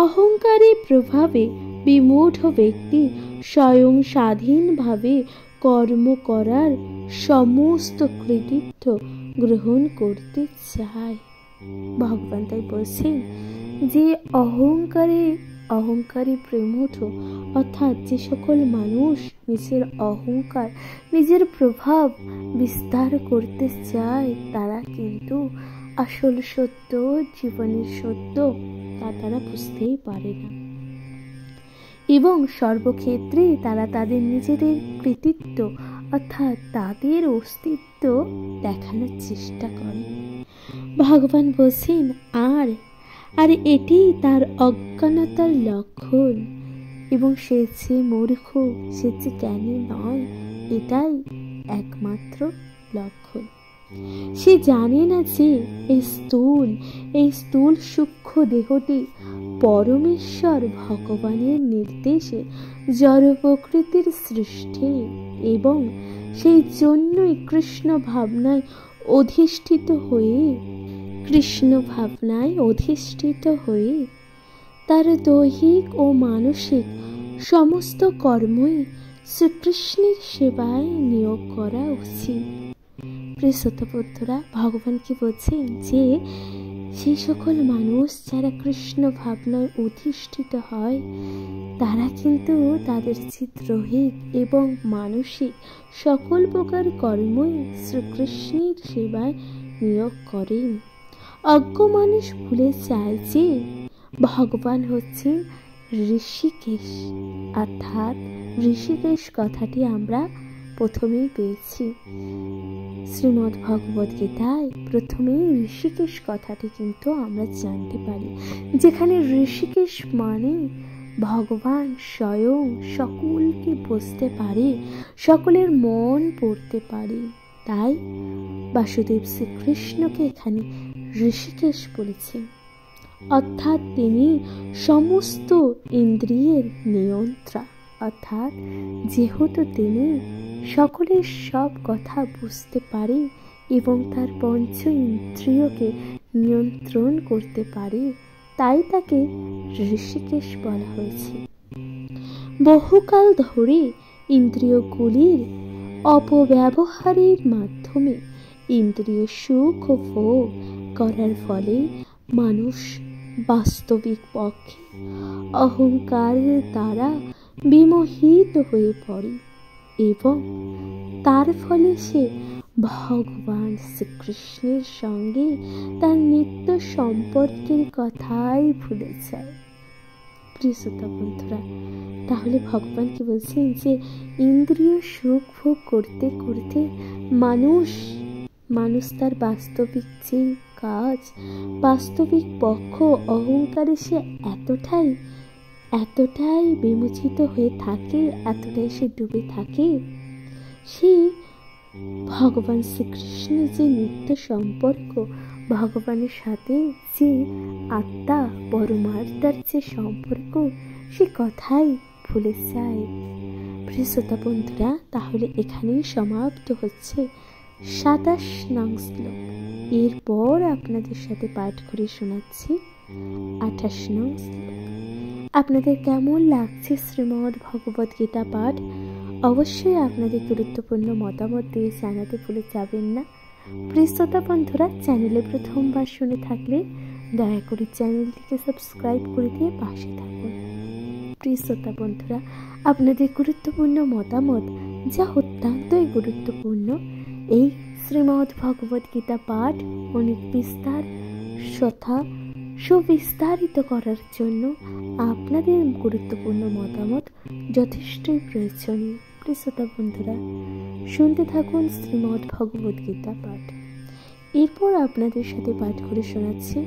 Speaker 1: অহংকারের প্রভাবে বিমূঢ় ব্যক্তি স্বয়ং স্বাধীনভাবে কর্ম করার সমস্ত কৃতিত্ব গ্রহণ করতে চায়। ভগবান তাই বলছেন যে অহংকারী প্রমূঢ় অর্থাৎ যে সকল মানুষ নিজের অহংকার নিজের প্রভাব বিস্তার করতে চায় তারা কিন্তু আসল সত্য, জীবনের সত্য তা তারা বুঝতেই পারে না এবং সর্বক্ষেত্রে তারা তাদের নিজেদের কৃতিত্ব অর্থাৎ তাদের অস্তিত্ব দেখানোর চেষ্টা করে। ভগবান বলছেন আর এটি তার অজ্ঞানতার লক্ষণ এবং সে যে মূর্খ, সে যে জ্ঞানী নয়, এটাই একমাত্র লক্ষণ। সে জানে না যে এই স্থূল সূক্ষ্ম দেহটি পরমেশ্বর ভগবানের নির্দেশে জড় প্রকৃতির সৃষ্টি এবং সেই জন্যই কৃষ্ণ ভাবনায় অধিষ্ঠিত হয়ে তার দৈহিক ও মানসিক সমস্ত কর্মই শ্রীকৃষ্ণের সেবায় নিয়োগ করা উচিত। প্রিয় শ্রোতাবন্ধুরা, ভগবান কি বলছেন যে সেই সকল মানুষ যারা কৃষ্ণ ভাবনায় অধিষ্ঠিত হয় তারা কিন্তু তাদের যে দৈহিক এবং মানসিক সকল প্রকার কর্মই শ্রীকৃষ্ণের সেবায় নিয়োগ করেন। অজ্ঞ মানুষ ভুলে যায় যে ভগবান হচ্ছেন ঋষিকেশ, অর্থাৎ ঋষিকেশ কথাটি আমরা প্রথমেই পেয়েছি। শ্রীমদ্ ভগবদ গীতায় প্রথমেই ঋষিকেশ কথাটি কিন্তু আমরা জানতে পারি, যেখানে ঋষিকেশ মানে ভগবান স্বয়ং সকলকে বুঝতে পারে, সকলের মন পড়তে পারে। তাই বাসুদেব শ্রীকৃষ্ণকে এখানে ঋষিকেশ বলেছে, অর্থাৎ তিনি সমস্ত ইন্দ্রিয়ের নিয়ন্ত্রা। অর্থাৎ যেহেতু তিনি সকলের সব কথা বুঝতে পারে এবং তার পঞ্চ ইন্দ্রিয়কে নিয়ন্ত্রণ করতে পারে, তাই তাকে ঋষিকেশ বলা হয়েছে। বহুকাল ধরে ইন্দ্রিয়গুলির অপব্যবহারের মাধ্যমে ইন্দ্রিয় সুখ ও ভোগ করার ফলে মানুষ বাস্তবিক পক্ষে অহংকারের দ্বারা বিমোহিত হয়ে পড়ে এবং তার ফলে সে ভগবান শ্রীকৃষ্ণের সঙ্গে তার নিত্য সম্পর্কের কথাই ভুলে যায়। প্রিয় শ্রোতা বন্ধুরা, তাহলে ভগবান কি বলছেন যে ইন্দ্রিয় সুখ ভোগ করতে করতে মানুষ তার বাস্তবিক যে কাজ, বাস্তবিক পক্ষ অহংকারে সে এতটাই বিমোচিত হয়ে থাকে, এতটাই সে ডুবে থাকে, সে ভগবান শ্রীকৃষ্ণের যে নিত্য সম্পর্ক, ভগবানের সাথে যে আত্মা পরমাত্মার যে সম্পর্ক, সে কথাই ভুলে যায়। প্রিয় শ্রোতা বন্ধুরা, তাহলে এখানেই সমাপ্ত হচ্ছে 27 নং শ্লোক। এরপর আপনাদের সাথে পাঠ করে শোনাচ্ছি 28 নং শ্লোক। আপনাদের কেমন লাগছে শ্রীমদ্ ভগবদ গীতা পাঠ? অবশ্যই আপনাদের গুরুত্বপূর্ণ মতামত দিয়ে জানাতে ভুলে যাবেন না। প্রিয় শ্রোতা বন্ধুরা, চ্যানেলে প্রথমবার শুনে থাকলে দয়া করে চ্যানেলটিকে সাবস্ক্রাইব করে দিয়ে পাশে থাকুন। প্রিয় শ্রোতা বন্ধুরা, আপনাদের গুরুত্বপূর্ণ মতামত, যা অত্যন্তই গুরুত্বপূর্ণ, এই শ্রীমদ্ ভগবদ গীতা পাঠ অনেক সুবিস্তারিত করার জন্য আপনাদের গুরুত্বপূর্ণ মতামত যথেষ্টই প্রয়োজনীয়। প্রিয় শ্রোতা বন্ধুরা, শুনতে থাকুন শ্রীমদ্ ভগবদ গীতা পাঠ। এরপর আপনাদের সাথে পাঠ করে শোনাচ্ছি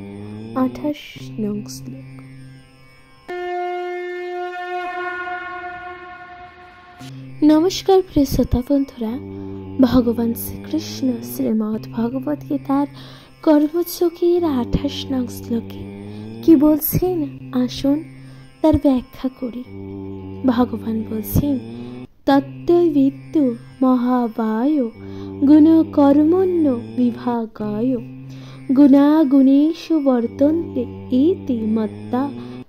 Speaker 1: 28 নং শ্লোক। নমস্কার প্রিয় শ্রোতা বন্ধুরা, ভগবান শ্রীকৃষ্ণ শ্রীমদ্ ভগবদ গীতার কর্মযোগের 28 নং শ্লোকে কি বলছেন, আসুন তার ব্যাখ্যা করি। ভগবান বলছেন, তত্ত্ববিত্তু মহাবায় গুণ কর্মণ্য বিভাগায় গুণাগুণেষু বর্তন্তে ইতি মত্তা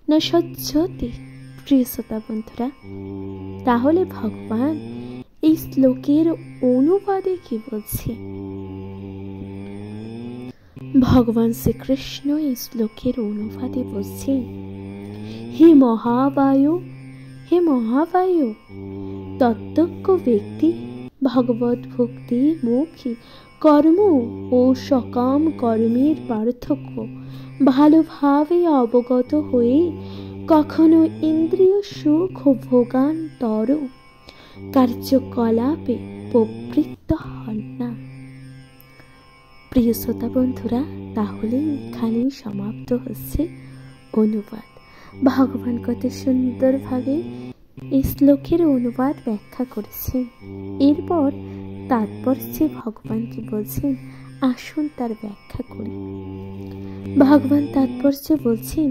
Speaker 1: ন সজ্জতে। প্রিয় শ্রোতা বন্ধুরা, তাহলে ভগবান এই শ্লোকের অনুবাদে কি বলছে? ভগবান শ্রীকৃষ্ণ এই শ্লোকের অনুবাদে বলছেন, হে মহাবায়ু, তত্ত্বজ্ঞ ব্যক্তি ভগবত ভক্তি মুখী কর্ম ও সকাম কর্মের পার্থক্য ভালোভাবে অবগত হয়ে কখনো ইন্দ্রিয় সুখ ও ভোগান্তর কার্যকলাপে প্রবৃত্ত হন না। প্রিয় শ্রোতা বন্ধুরা, তাহলে এখানেই সমাপ্ত হচ্ছে অনুবাদ। ভগবান কত সুন্দরভাবে এই শ্লোকের অনুবাদ ব্যাখ্যা করেছেন। এরপর তাৎপর্যে ভগবান কি বলছেন, আসুন তার ব্যাখ্যা করি। ভগবান তাৎপর্যে বলছেন,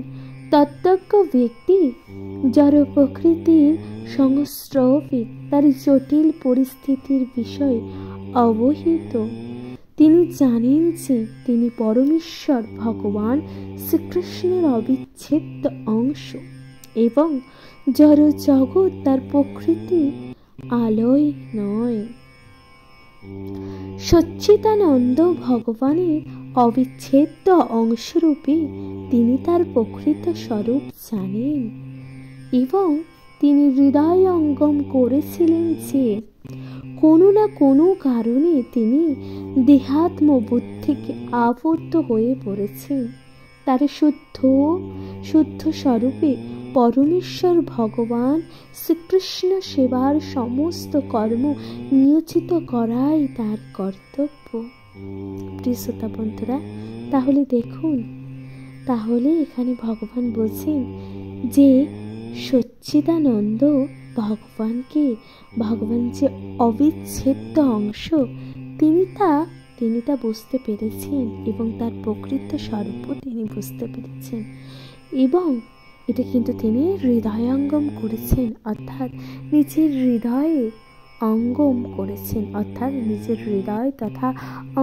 Speaker 1: তত্ত্বজ্ঞ ব্যক্তি জড় প্রকৃতির সংস্রবে তার জটিল পরিস্থিতির বিষয়ে অবহিত। তিনি জানেন যে তিনি পরমেশ্বর ভগবান শ্রীকৃষ্ণের অবিচ্ছেদ্য অংশ এবং জড় জগৎ তার প্রকৃতি আলয় নয়। সচ্চিদানন্দ ভগবানের অবিচ্ছেদ্য অংশরূপে তিনি তার প্রকৃত স্বরূপ জানেন এবং তিনি হৃদয়ঙ্গম করেছিলেন যে কোনো না কোনো কারণে তিনি দেহাত্ম বুদ্ধিকে আবদ্ধ হয়ে পড়েছেন। তার শুদ্ধ স্বরূপে পরমেশ্বর ভগবান শ্রীকৃষ্ণ সেবার সমস্ত কর্ম নিয়োজিত করাই তার কর্তব্য। প্রিয় শ্রোতা বন্ধুরা, তাহলে দেখুন, তাহলে এখানে ভগবান বলছেন যে সচ্চিদানন্দ ভগবানকে, ভগবান যে অবিচ্ছেদ্য অংশ, তিনি তা বুঝতে পেরেছেন এবং তার প্রকৃত স্বরূপ তিনি বুঝতে পেরেছেন, এবং এটা কিন্তু তিনি হৃদয়ঙ্গম করেছেন, অর্থাৎ নিজের হৃদয়ে অঙ্গম করেছেন, অর্থাৎ নিজের হৃদয় তথা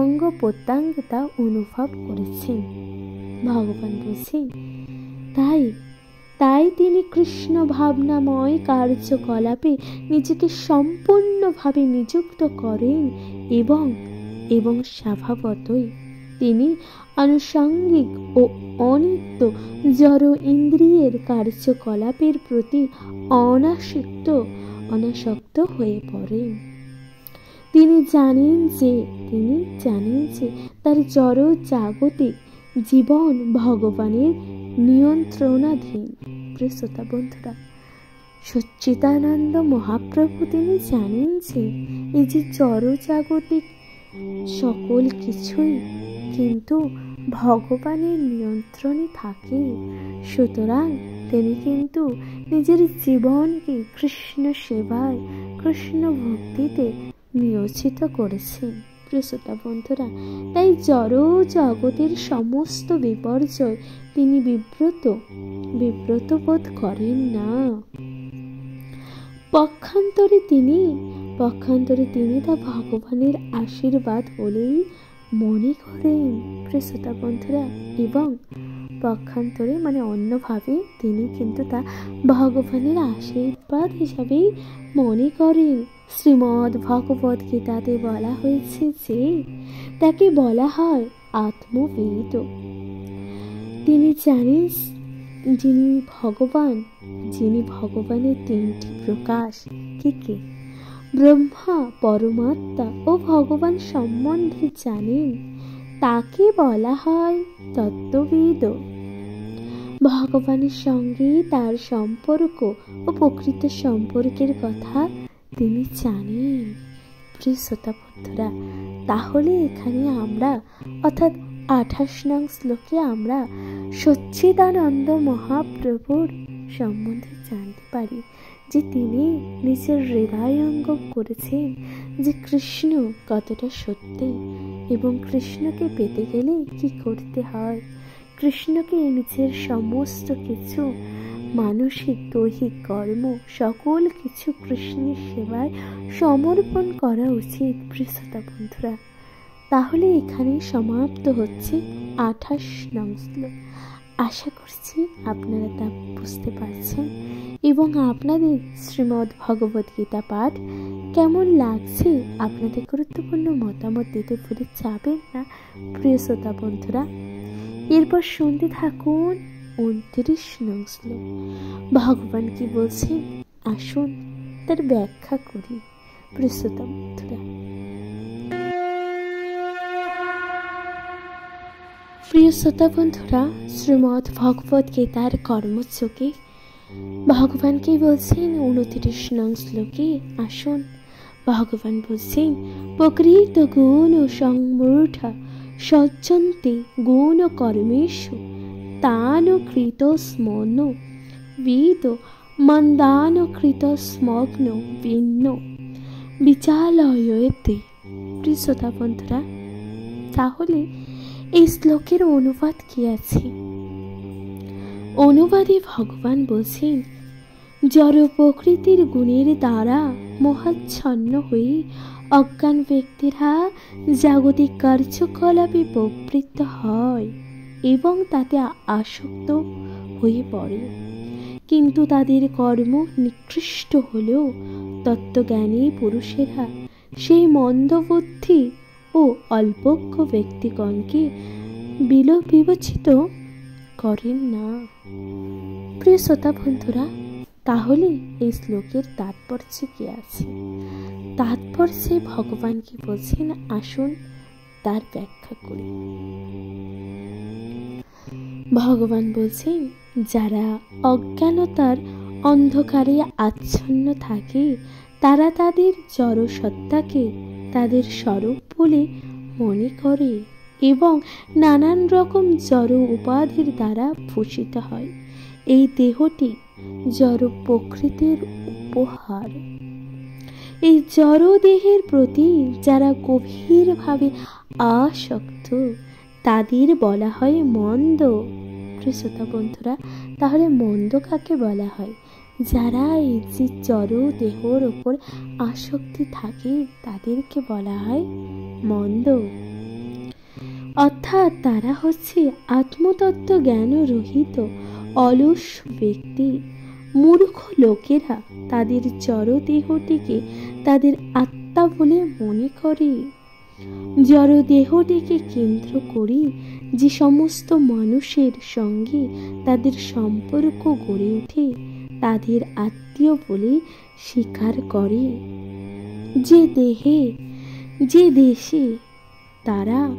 Speaker 1: অঙ্গ প্রত্যঙ্গ তা অনুভব করেছেন। ভগবান বলছেন তাই তিনি কৃষ্ণ ভাবনাময় কার্যকলাপে নিজেকে সম্পূর্ণভাবে নিযুক্ত করেন এবং স্বভাবতই তিনি আনুষঙ্গিক ও অনিত্য জড় ইন্দ্রিয়ের কার্যকলাপের প্রতি অনাসক্ত হয়ে পড়েন। তিনি জানেন যে তার জড় জাগতিক জীবন ভগবানের নিয়ন্ত্রণাধীন। প্রিয় শ্রোতা বন্ধুরা, সচ্চিদানন্দ মহাপ্রভু তিনি জানেন যে এই যে জড় জাগতিক সকল কিছুই কিন্তু ভগবানের নিয়ন্ত্রণে থাকে, সুতরাং তিনি কিন্তু নিজের জীবনকে কৃষ্ণ সেবায়, কৃষ্ণ ভক্তিতে নিয়োজিত করেছেন। প্রিয় শ্রোতা বন্ধুরা, তাই জড় জগতের সমস্ত বিপর্যয় তিনি বিব্রত বোধ করেন না। পক্ষান্তরে তিনি তা ভগবানের আশীর্বাদ বলেই মনে করেন। প্রিয় শ্রোতা বন্ধুরা, এবং পক্ষান্তরে মানে অন্যভাবে তিনি কিন্তু তা ভগবানের আশীর্বাদ হিসাবেই মনে করেন। শ্রীমদ্ ভগবদ গীতাতে বলা হয়েছে যে তাকে বলা হয় আত্মবেদ। তিনি জানেন যিনি ভগবানের তিনটি প্রকাশ, কে ব্রহ্মা, পরমাত্মা ও ভগবান সম্বন্ধে জানেন, তাকে বলা হয় তত্ত্ববিদ। ভগবানের সঙ্গে তার সম্পর্ক ও প্রকৃত সম্পর্কের কথা তিনি জানেন। প্রিয় শ্রোতা বন্ধুরা, তাহলে এখানে আমরা অর্থাৎ 28 নং শ্লোকে আমরা সচ্চিদানন্দ মহাপ্রভুর সম্বন্ধে জানতে পারি যে তিনি নিজের হৃদয়ঙ্গম করেছেন যে কৃষ্ণ কতটা সত্যি এবং কৃষ্ণকে পেতে গেলে কি করতে হয়, কৃষ্ণকে নিজের সমস্ত কিছু মানসিক দৈহিক কর্ম সকল কিছু কৃষ্ণের সেবায় সমর্পণ করা উচিত। প্রিয় শ্রোতা বন্ধুরা, তাহলে এখানে সমাপ্ত হচ্ছে 28 নং শ্লোক। আশা করছি আপনারা তা বুঝতে পারছেন এবং আপনাদের শ্রীমদ্ ভগবদ গীতা পাঠ কেমন লাগছে আপনাদের গুরুত্বপূর্ণ মতামত দিতে ভুলে যাবেন না। প্রিয় শ্রোতা বন্ধুরা, এরপর শুনতে থাকুন 29 নং শ্লোক। ভগবান কি বলছেন আসুন তার ব্যাখ্যা করি। প্রিয় শ্রোতা বন্ধুরা, শ্রীমদ্ ভগবদ গীতার কর্মযোগে ভগবান কি বলছেন 29 নং শ্লোকে আসুন। ভগবান বলছেন প্রকৃত গুণ সংমূঢ় সজ্জন্তে গুণ কর্মেষু তান কৃত স্মন বিদ মন্দান কৃত স্মগ্ন ভিন্ন বিচালয়তে। প্রিয় শ্রোতা বন্ধুরা, তাহলে এই শ্লোকের অনুবাদ কি আছে? অনুবাদে ভগবান বলছেন জড় প্রকৃতির গুণের দ্বারা মোহাচ্ছন্ন হয়ে অজ্ঞান ব্যক্তিরা জাগতিক কার্যকলাপে প্রবৃত্ত হয় এবং তাতে আসক্ত হয়ে পড়ে, কিন্তু তাদের কর্ম নিকৃষ্ট হলেও তত্ত্বজ্ঞানী পুরুষেরা সেই মন্দবুদ্ধি ও অল্পজ্ঞ ব্যক্তিগণকে বিবেচিত করেন না। প্রিয় শ্রোতা বন্ধুরা, তাহলে এই শ্লোকের তাৎপর্য কি আছে? তাৎপর্যে ভগবান কি বলছেন আসুন তার ব্যাখ্যা করি। ভগবান বলছেন, যারা অজ্ঞানতার অন্ধকারে আচ্ছন্ন থাকে তারা তাদের জড়সত্তাকে তাদের স্বরূপ বলে মনে করে এবং নানান রকম জড় উপাধির দ্বারা ভূষিত হয়। এই দেহটি জড় প্রকৃতির উপহার। এই জড় দেহের প্রতি যারা গভীরভাবে আসক্ত তাদের বলা হয় মন্দ। শ্রোতা বন্ধুরা, তাহলে মন্দ কাকে বলা হয়? যারা এই যে জড় দেহর ওপর আসক্তি থাকে তাদেরকে বলা হয় মন্দ। অর্থাৎ তারা হচ্ছে আত্মতত্ত্ব জ্ঞান রহিত অলস ব্যক্তি। মূর্খ লোকেরা তাদের জড় দেহটিকে তাদের আত্মা বলে মনে করে। জড় দেহটিকে কেন্দ্র করে যে সমস্ত মানুষের সঙ্গে তাদের সম্পর্ক গড়ে ওঠে তাদের আত্মীয় বলে স্বীকার করে। যে দেশে তারা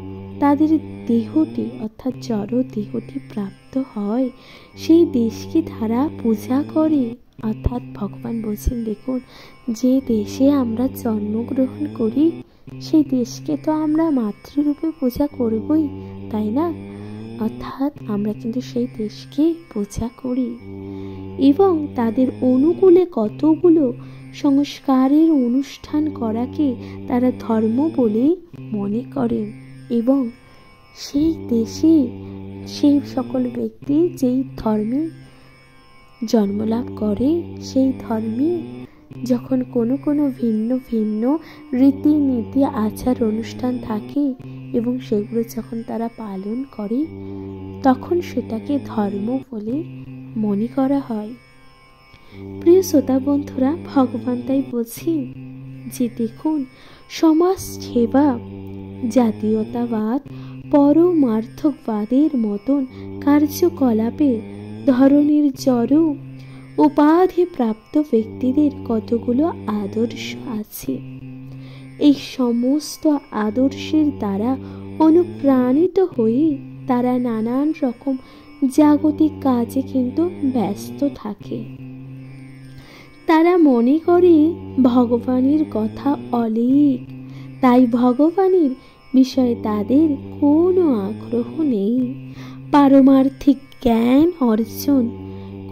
Speaker 1: তাদের দেহটি অর্থাৎ জড় দেহটি প্রাপ্ত হয় সেই দেশকে তারা পূজা করে। অর্থাৎ ভগবান বলছেন, দেখুন, যে দেশে আমরা জন্মগ্রহণ করি সেই দেশকে তো আমরা মাতৃরূপে পূজা করবই, তাই না? অর্থাৎ আমরা কিন্তু সেই দেশকে পূজা করি এবং তাদের অনুকূলে কতগুলো সংস্কারের অনুষ্ঠান করাকে তারা ধর্ম বলে মনে করেন এবং সেই দেশে সেই সকল ব্যক্তি যেই ধর্মে জন্মলাভ করে সেই ধর্মে যখন কোনো ভিন্ন ভিন্ন রীতিনীতি আচার অনুষ্ঠান থাকে এবং সেগুলো যখন তারা পালন করে তখন সেটাকে ধর্ম বলে মনে করা হয়। প্রিয় শ্রোতা বন্ধুরা, ভগবান তাই বলছেন যে দেখুন, সমাজ সেবা, জাতীয়তাবাদ, পরমার্থবাদের মতন কার্যকলাপে ধরনের জড় উপাধি প্রাপ্ত ব্যক্তিদের কতগুলো আদর্শ আছে। এই সমস্ত আদর্শের দ্বারা অনুপ্রাণিত হয়ে তারা নানান রকম জাগতিক কাজে কিন্তু ব্যস্ত থাকে। তারা মনে করে ভগবানের কথা অলীক, তাই ভগবানের বিষয়ে তাদের কোনো আগ্রহ নেই। পারমার্থিক জ্ঞান অর্জন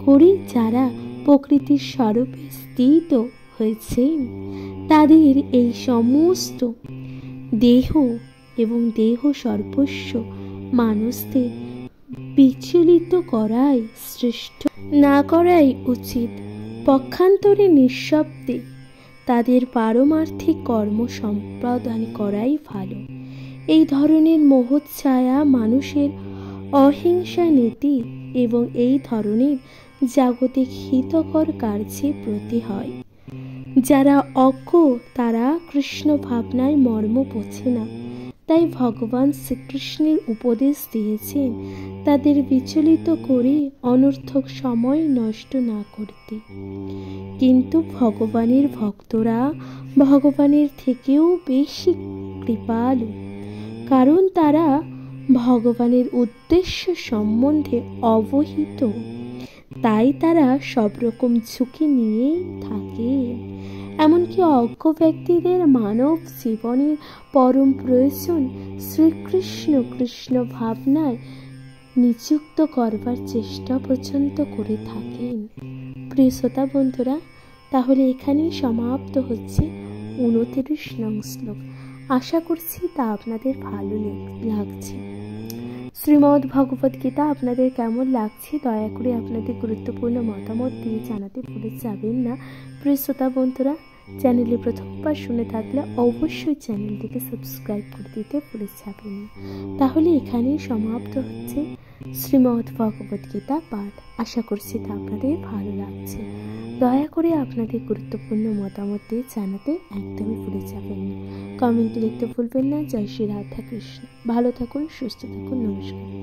Speaker 1: করে যারা প্রকৃতির স্বরূপে স্থিত হয়েছেন তাদের এই সমস্ত দেহ এবং দেহ সর্বস্ব মানুষদের বিচলিত করাই শ্রেষ্ঠ, না করাই উচিত। পক্ষান্তরে নিঃশব্দে তাদের পারমার্থিক কর্ম সম্পাদন করাই ভালো। এই ধরনের মোহচ্ছায়া মানুষের অহিংসা নীতি এবং এই ধরনের জাগতিক হিতকর কার্যে প্রতি হয়। যারা অজ্ঞ তারা কৃষ্ণ ভাবনায় মর্ম বোঝে না, তাই ভগবান শ্রীকৃষ্ণের উপদেশ দিয়েছেন তাদের বিচলিত করে অনর্থক সময় নষ্ট না করতে। কিন্তু ভগবানের ভক্তরা ভগবানের থেকেও বেশি কৃপালু, কারণ তারা ভগবানের উদ্দেশ্য সম্বন্ধে অবহিত, তাই তারা সব রকম ঝুঁকি নিয়েই থাকে। এমনকি অজ্ঞ ব্যক্তিদের মানব জীবনের পরম প্রয়োজন শ্রীকৃষ্ণ কৃষ্ণ ভাবনায় নিযুক্ত করবার চেষ্টা পর্যন্ত করে থাকেন। প্রিয় শ্রোতা বন্ধুরা, তাহলে এখানেই সমাপ্ত হচ্ছে 29 নং শ্লোক। আশা করছি তা আপনাদের ভালো লাগছে। শ্রীমদ্ ভগবদ গীতা আপনাদের কেমন লাগছে দয়া করে আপনাদের গুরুত্বপূর্ণ মতামত দিয়ে জানাতে ভুলে যাবেন না। প্রিয় শ্রোতা বন্ধুরা, চ্যানেলে প্রথমবার শুনে থাকলে অবশ্যই চ্যানেলটিকে সাবস্ক্রাইব করে দিতে ভুলে যাবেন না। তাহলে এখানেই সমাপ্ত হচ্ছে শ্রীমদ্ ভগবদ গীতা পাঠ। আশা করছি তা আপনাদের ভালো লাগছে। দয়া করে আপনাদের গুরুত্বপূর্ণ মতামত দিয়ে জানাতে একদমই ভুলে যাবেন না। কমেন্টে লিখতে ভুলবেন না। জয় শ্রী রাধা কৃষ্ণ। ভালো থাকুন, সুস্থ থাকুন। নমস্কার।